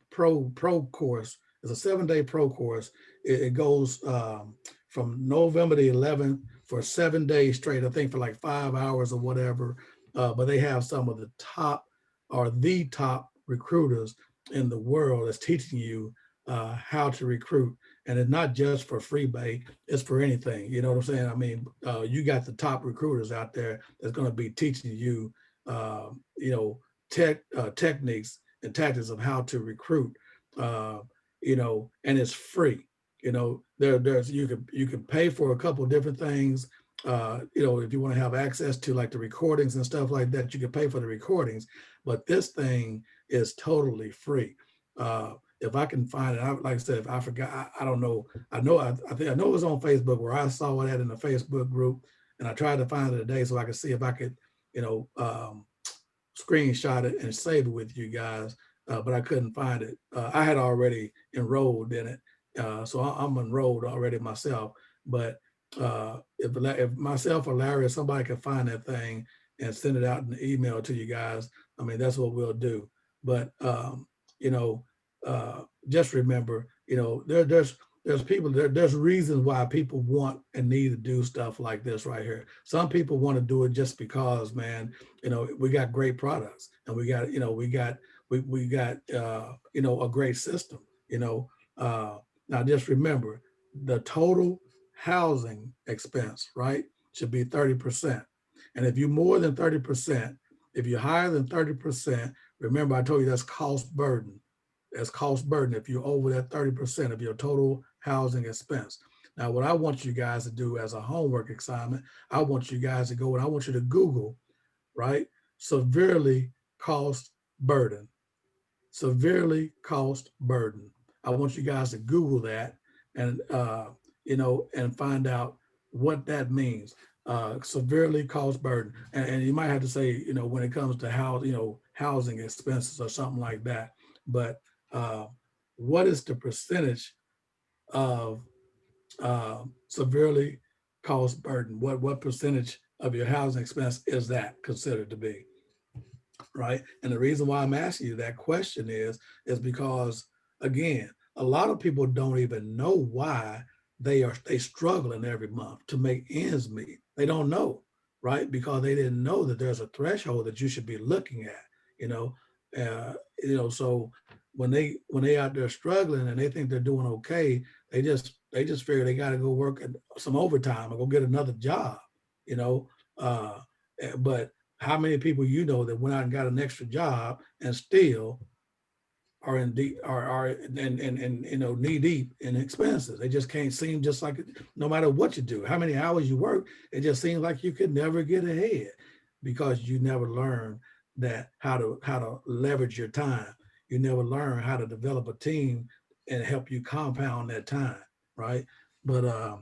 course. It's a 7-day pro course. It goes from November the 11th for 7 days straight. I think for like 5 hours or whatever. But they have some of the top recruiters in the world that's teaching you how to recruit. And it's not just for FreeBay, it's for anything. You know what I'm saying? I mean, you got the top recruiters out there that's going to be teaching you, techniques and tactics of how to recruit, and it's free. There's you can pay for a couple of different things. If you want to have access to like the recordings and stuff like that, you can pay for the recordings, but this thing is totally free. If I can find it, like I said, if I forgot, I don't know. I know it was on Facebook where I saw it in the Facebook group, and I tried to find it today so I could see if I could, screenshot it and save it with you guys, but I couldn't find it. I had already enrolled in it, so I'm enrolled already myself. But if myself or Larry or somebody can find that thing and send it out in the email to you guys, I mean, that's what we'll do. But just remember, there's people there's reasons why people want and need to do stuff like this right here. Some people want to do it just because, man, we got great products and we got a great system. Now just remember the total housing expense, right, should be 30%. And if you're more than 30%, if you're higher than 30%, remember I told you that's cost burden. That's cost burden if you're over that 30% of your total housing expense. Now, what I want you guys to do as a homework assignment, I want you guys to go and I want you to Google, right? Severely cost burden. Severely cost burden. I want you guys to Google that and, and find out what that means. Severely cost burden. And you might have to say, when it comes to housing expenses or something like that. But what is the percentage of severely cost burden? What percentage of your housing expense is that considered to be, right? And the reason why I'm asking you that question is because, again, a lot of people don't even know why they struggling every month to make ends meet. They don't know, right? Because they didn't know that there's a threshold that you should be looking at, so when they out there struggling and they think they're doing okay, they just figure they got to go work at some overtime or go get another job, but how many people that went out and got an extra job and still are in deep knee deep in expenses? They just can't seem, just like no matter what you do, how many hours you work, it just seems like you could never get ahead because you never learn that how to leverage your time. You never learn how to develop a team and help you compound that time, right? But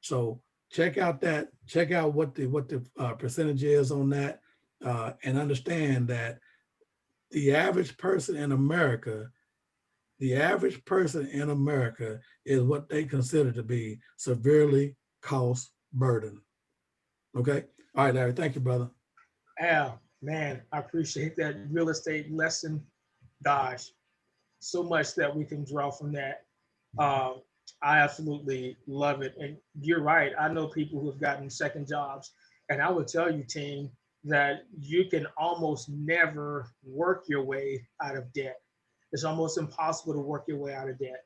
so check out what the percentage is on that, and understand that the average person in America is what they consider to be severely cost burden. Okay. All right, Larry. Thank you, brother. Al, man, I appreciate that real estate lesson. Gosh, so much that we can draw from that. I absolutely love it. And you're right. I know people who have gotten second jobs. And I would tell you, team, that you can almost never work your way out of debt. It's almost impossible to work your way out of debt.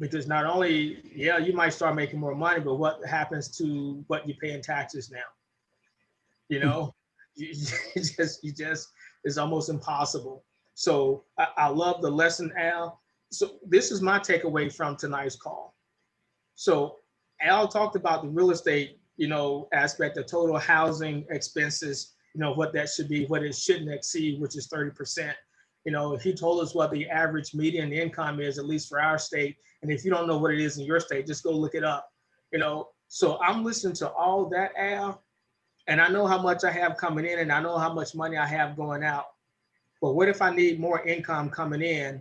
Because not only, you might start making more money, but what happens to what you pay in taxes now? You just, it's almost impossible. So I love the lesson, Al. So this is my takeaway from tonight's call. So Al talked about the real estate, aspect of total housing expenses, what that should be, what it shouldn't exceed, which is 30%. He told us what the average median income is, at least for our state. And if you don't know what it is in your state, just go look it up. So I'm listening to all that, Al, and I know how much I have coming in and I know how much money I have going out. But what if I need more income coming in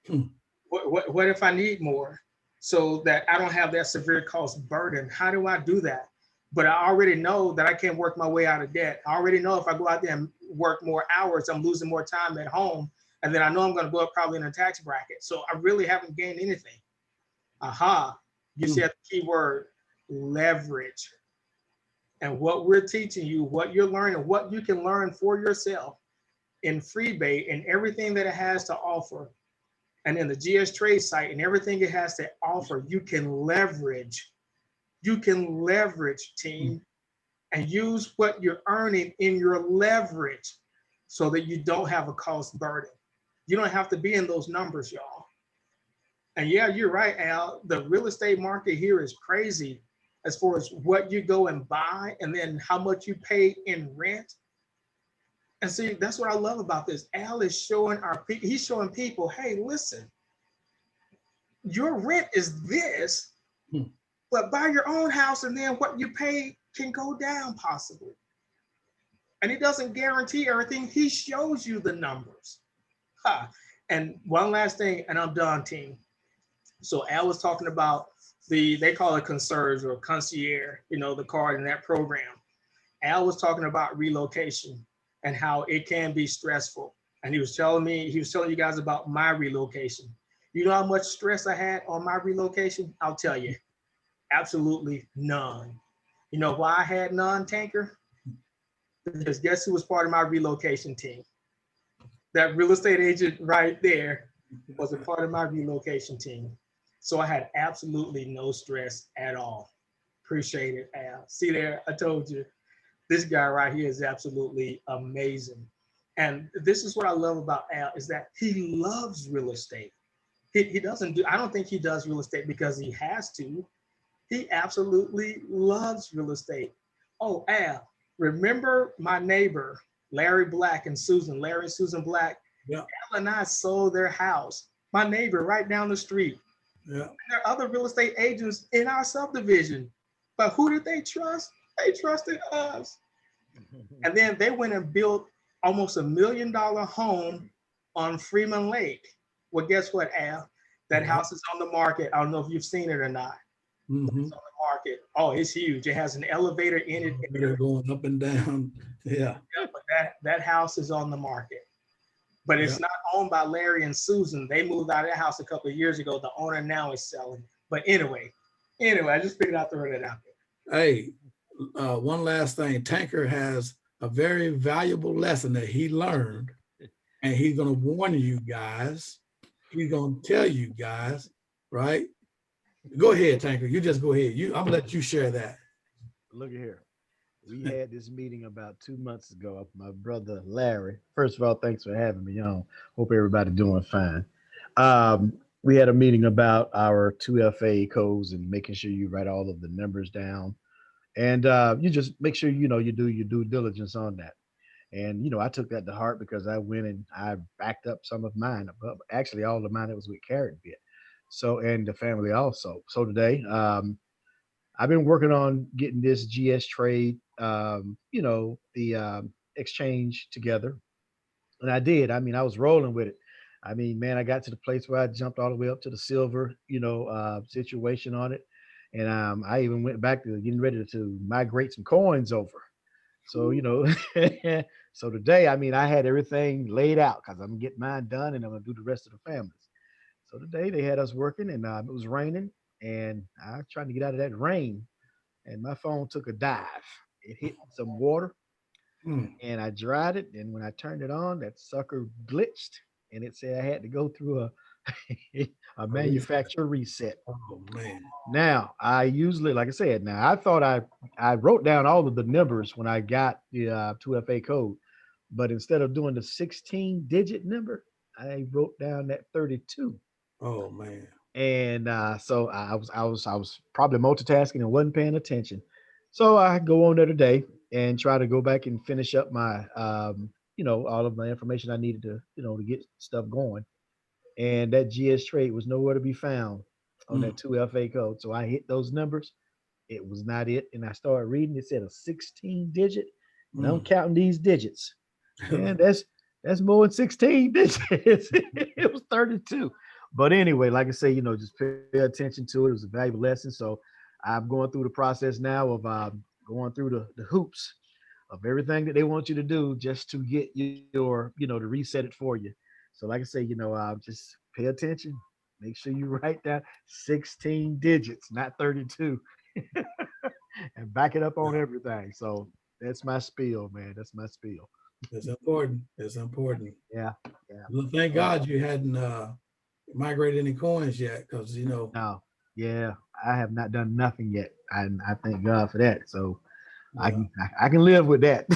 Hmm. What if I need more so that I don't have that severe cost burden? How do I do that? But I already know that I can't work my way out of debt. I already know if I go out there and work more hours, I'm losing more time at home. And then I know I'm going to go up probably in a tax bracket. So I really haven't gained anything. Aha, you said the key word, leverage. And what we're teaching you, what you're learning, what you can learn for yourself in FreeBay and everything that it has to offer, and in the GS Trade site and everything it has to offer, you can leverage. You can leverage, team, and use what you're earning in your leverage so that you don't have a cost burden. You don't have to be in those numbers, y'all. And yeah, you're right, Al. The real estate market here is crazy as far as what you go and buy and then how much you pay in rent. And see, that's what I love about this. Al is showing he's showing people, hey, listen, your rent is this, but buy your own house and then what you pay can go down possibly. And he doesn't guarantee everything. He shows you the numbers. And one last thing, and I'm done, team. So Al was talking about they call it concierge or concierge, the card in that program. Al was talking about relocation and how it can be stressful. And he was telling you guys about my relocation. You know how much stress I had on my relocation? I'll tell you, absolutely none. You know why I had none, Tanker? Because guess who was part of my relocation team? That real estate agent right there was a part of my relocation team. So I had absolutely no stress at all. Appreciate it, Al. See there, I told you, this guy right here is absolutely amazing. And this is what I love about Al is that he loves real estate. He doesn't do, I don't think he does real estate because he has to. He absolutely loves real estate. Oh, Al, remember my neighbor, Larry Black and Susan, Larry and Susan Black? Yeah. Al and I sold their house. My neighbor right down the street. Yeah. There are other real estate agents in our subdivision, but who did they trust? They trusted us. And then they went and built almost $1 million home on Freeman Lake. Well, guess what, Al? That house is on the market. I don't know if you've seen it or not. It's on the market. Oh, it's huge. It has an elevator in it. They're going up and down. Yeah. But that house is on the market. But it's not owned by Larry and Susan. They moved out of that house a couple of years ago. The owner now is selling. But anyway, I just figured out to throw that out there. Hey, one last thing. Tanker has a very valuable lesson that he learned, and he's going to warn you guys. He's going to tell you guys, right? Go ahead, Tanker. You just go ahead. I'm going to let you share that. Look at here. We had this meeting about 2 months ago. My brother Larry. First of all, thanks for having me on. Hope everybody doing fine. We had a meeting about our 2FA codes and making sure you write all of the numbers down, and you just make sure you do your due diligence on that. And I took that to heart because I went and I backed up some of mine, actually all of mine that was with Carrot Bit. So, and the family also. So today, I've been working on getting this GS Trade, the exchange together. And I did. I mean, I was rolling with it. I mean, man, I got to the place where I jumped all the way up to the silver, situation on it. And I even went back to getting ready to migrate some coins over. So, so today, I mean, I had everything laid out because I'm getting mine done and I'm going to do the rest of the families. So today they had us working and it was raining and I was trying to get out of that rain and my phone took a dive. It hit some water and I dried it. And when I turned it on, that sucker glitched and it said I had to go through a manufacturer reset. Oh, man. Now, I usually, like I said, I thought I wrote down all of the numbers when I got the 2FA code, but instead of doing the 16-digit number, I wrote down that 32. Oh, man. And so I was probably multitasking and wasn't paying attention. So I go on there today and try to go back and finish up my, all of my information I needed to, to get stuff going. And that GS Trade was nowhere to be found on that 2FA code. So I hit those numbers. It was not it. And I started reading. It said a 16-digit. And I'm counting these digits. And that's more than 16 digits. It was 32. But anyway, like I say, just pay attention to it. It was a valuable lesson. So I'm going through the process now of going through the hoops of everything that they want you to do just to get your, to reset it for you. So like I say, just pay attention. Make sure you write down 16 digits, not 32, and back it up on everything. So that's my spiel, man. That's my spiel. It's important. It's important. Yeah. Yeah. Well, thank God you hadn't migrated any coins yet, because No. Yeah. I have not done nothing yet. And I thank God for that. So I can live with that.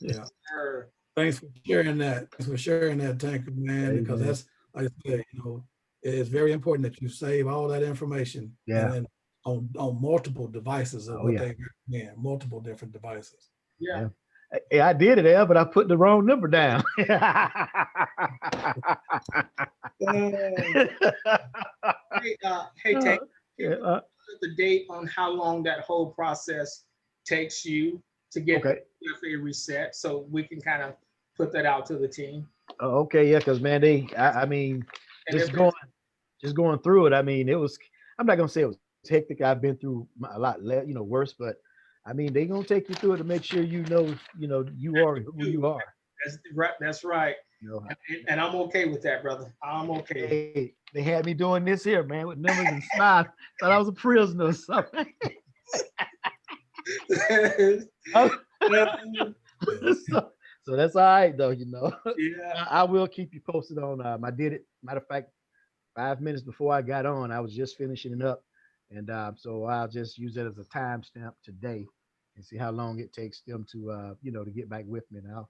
Yeah. Thanks for sharing that. Thanks for sharing that, Tanker, man, Hey, because man. that's, like I said, it's very important that you save all that information. Yeah. And then on multiple devices of Oh, what yeah. they recommend, multiple different devices. Yeah. Hey, I did it, Al, but I put the wrong number down. Hey, Tank, Yeah, the date on how long that whole process takes you to get okay. the UFA reset, so we can kind of put that out to the team. Oh, okay, yeah, because man, I mean, And just if going, just going through it. I mean, it was. I'm not gonna say it was hectic. I've been through a lot, worse. But I mean, they gonna take you through it to make sure you are who you are. that's right, that's right. You know, And I'm okay with that, brother. I'm okay. hey, they had me doing this here, man, with numbers and smiles. Thought I was a prisoner or something. So that's all right, though. Yeah. I will keep you posted on. I did it. Matter of fact, 5 minutes before I got on, I was just finishing it up, and so I'll just use it as a timestamp today, and see how long it takes them to, to get back with me. And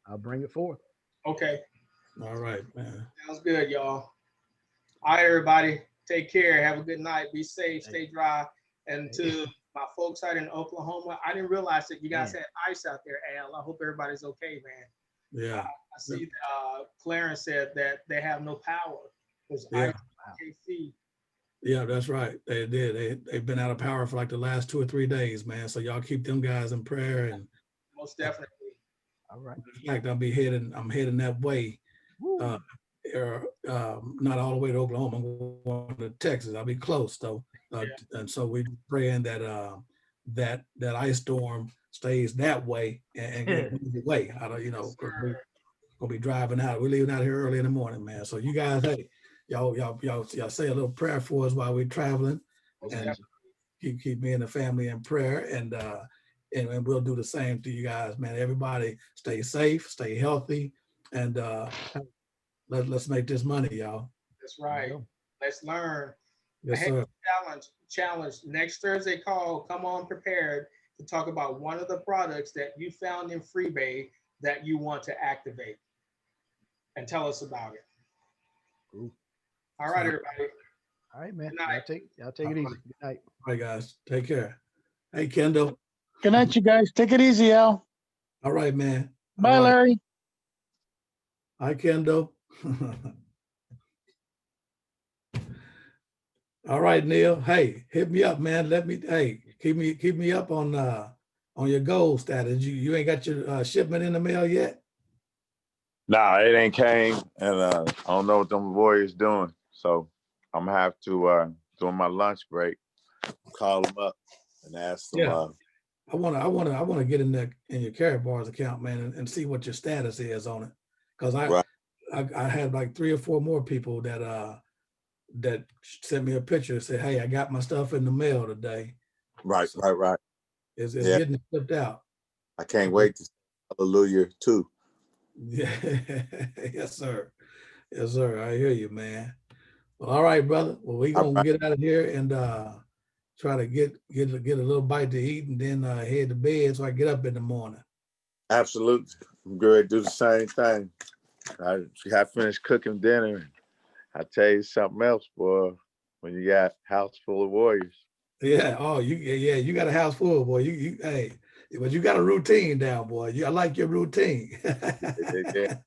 I'll bring it forth. Okay. All right, man. Sounds good, y'all. All right, everybody. Take care. Have a good night. Be safe. Stay dry. And to my folks out in Oklahoma, I didn't realize that you guys had ice out there, Al. I hope everybody's okay, man. Yeah. I see Clarence said that they have no power. There's Yeah. ice in KC. Yeah, that's right. They did. They've been out of power for like the last 2 or 3 days, man. So y'all keep them guys in prayer. And Most definitely. All right. in fact, I'm heading that way. Not all the way to Oklahoma. I'm going to Texas. I'll be close though. And so we're praying that that ice storm stays that way and get moved away. I don't, we're gonna be driving out. We're leaving out here early in the morning, man. So you guys, hey, y'all say a little prayer for us while we're traveling, and keep me and the family in prayer, and we'll do the same to you guys, man. Everybody stay safe, stay healthy, and let's make this money, y'all. That's right. Let's learn. Yes, sir. Challenge. Next Thursday call, come on prepared to talk about one of the products that you found in Freebay that you want to activate. And tell us about it. Cool. All right, everybody. All right, man. Good night. Y'all take it easy. Good night. All right, guys. Take care. Hey, Kendall. Good night, you guys. Take it easy, Al. All right, man. Bye, Larry. Hi, Kendall. All right, Neil. Hey, hit me up, man. Keep me up on your goal status. You ain't got your shipment in the mail yet? Nah, it ain't came, and I don't know what them Warriors doing. So I'm gonna have to during my lunch break call them up and ask them. Yeah. I wanna get in your Karatbars account, man, and see what your status is on it. Because I had like 3 or 4 more people that sent me a picture and said, "Hey, I got my stuff in the mail today." Right. It's getting shipped out. I can't wait to hallelujah too. Yeah, yes, sir. Yes, sir. I hear you, man. Well, all right, brother. Well, we're gonna get out of here and try to get a little bite to eat and then head to bed so I get up in the morning. Absolutely. I'm going to do the same thing. I finished cooking dinner. I tell you something else, boy. When you got a house full of Warriors. Yeah. Oh, you got a house full, boy. Hey, but you got a routine down, boy. I like your routine. Yeah.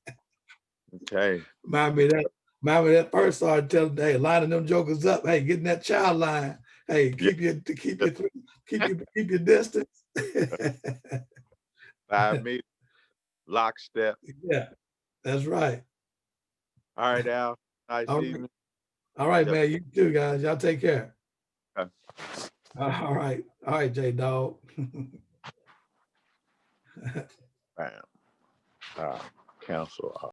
Okay. Remind me that first started telling, hey, lining them jokers up. Hey, getting that child line. Hey, keep your distance. 5 meters, lockstep. Yeah, that's right. All right, Al. Nice All evening. right. All right, Yep. man. You too, guys. Y'all take care. Okay. All right. All right, J Dog. Bam. Cancel.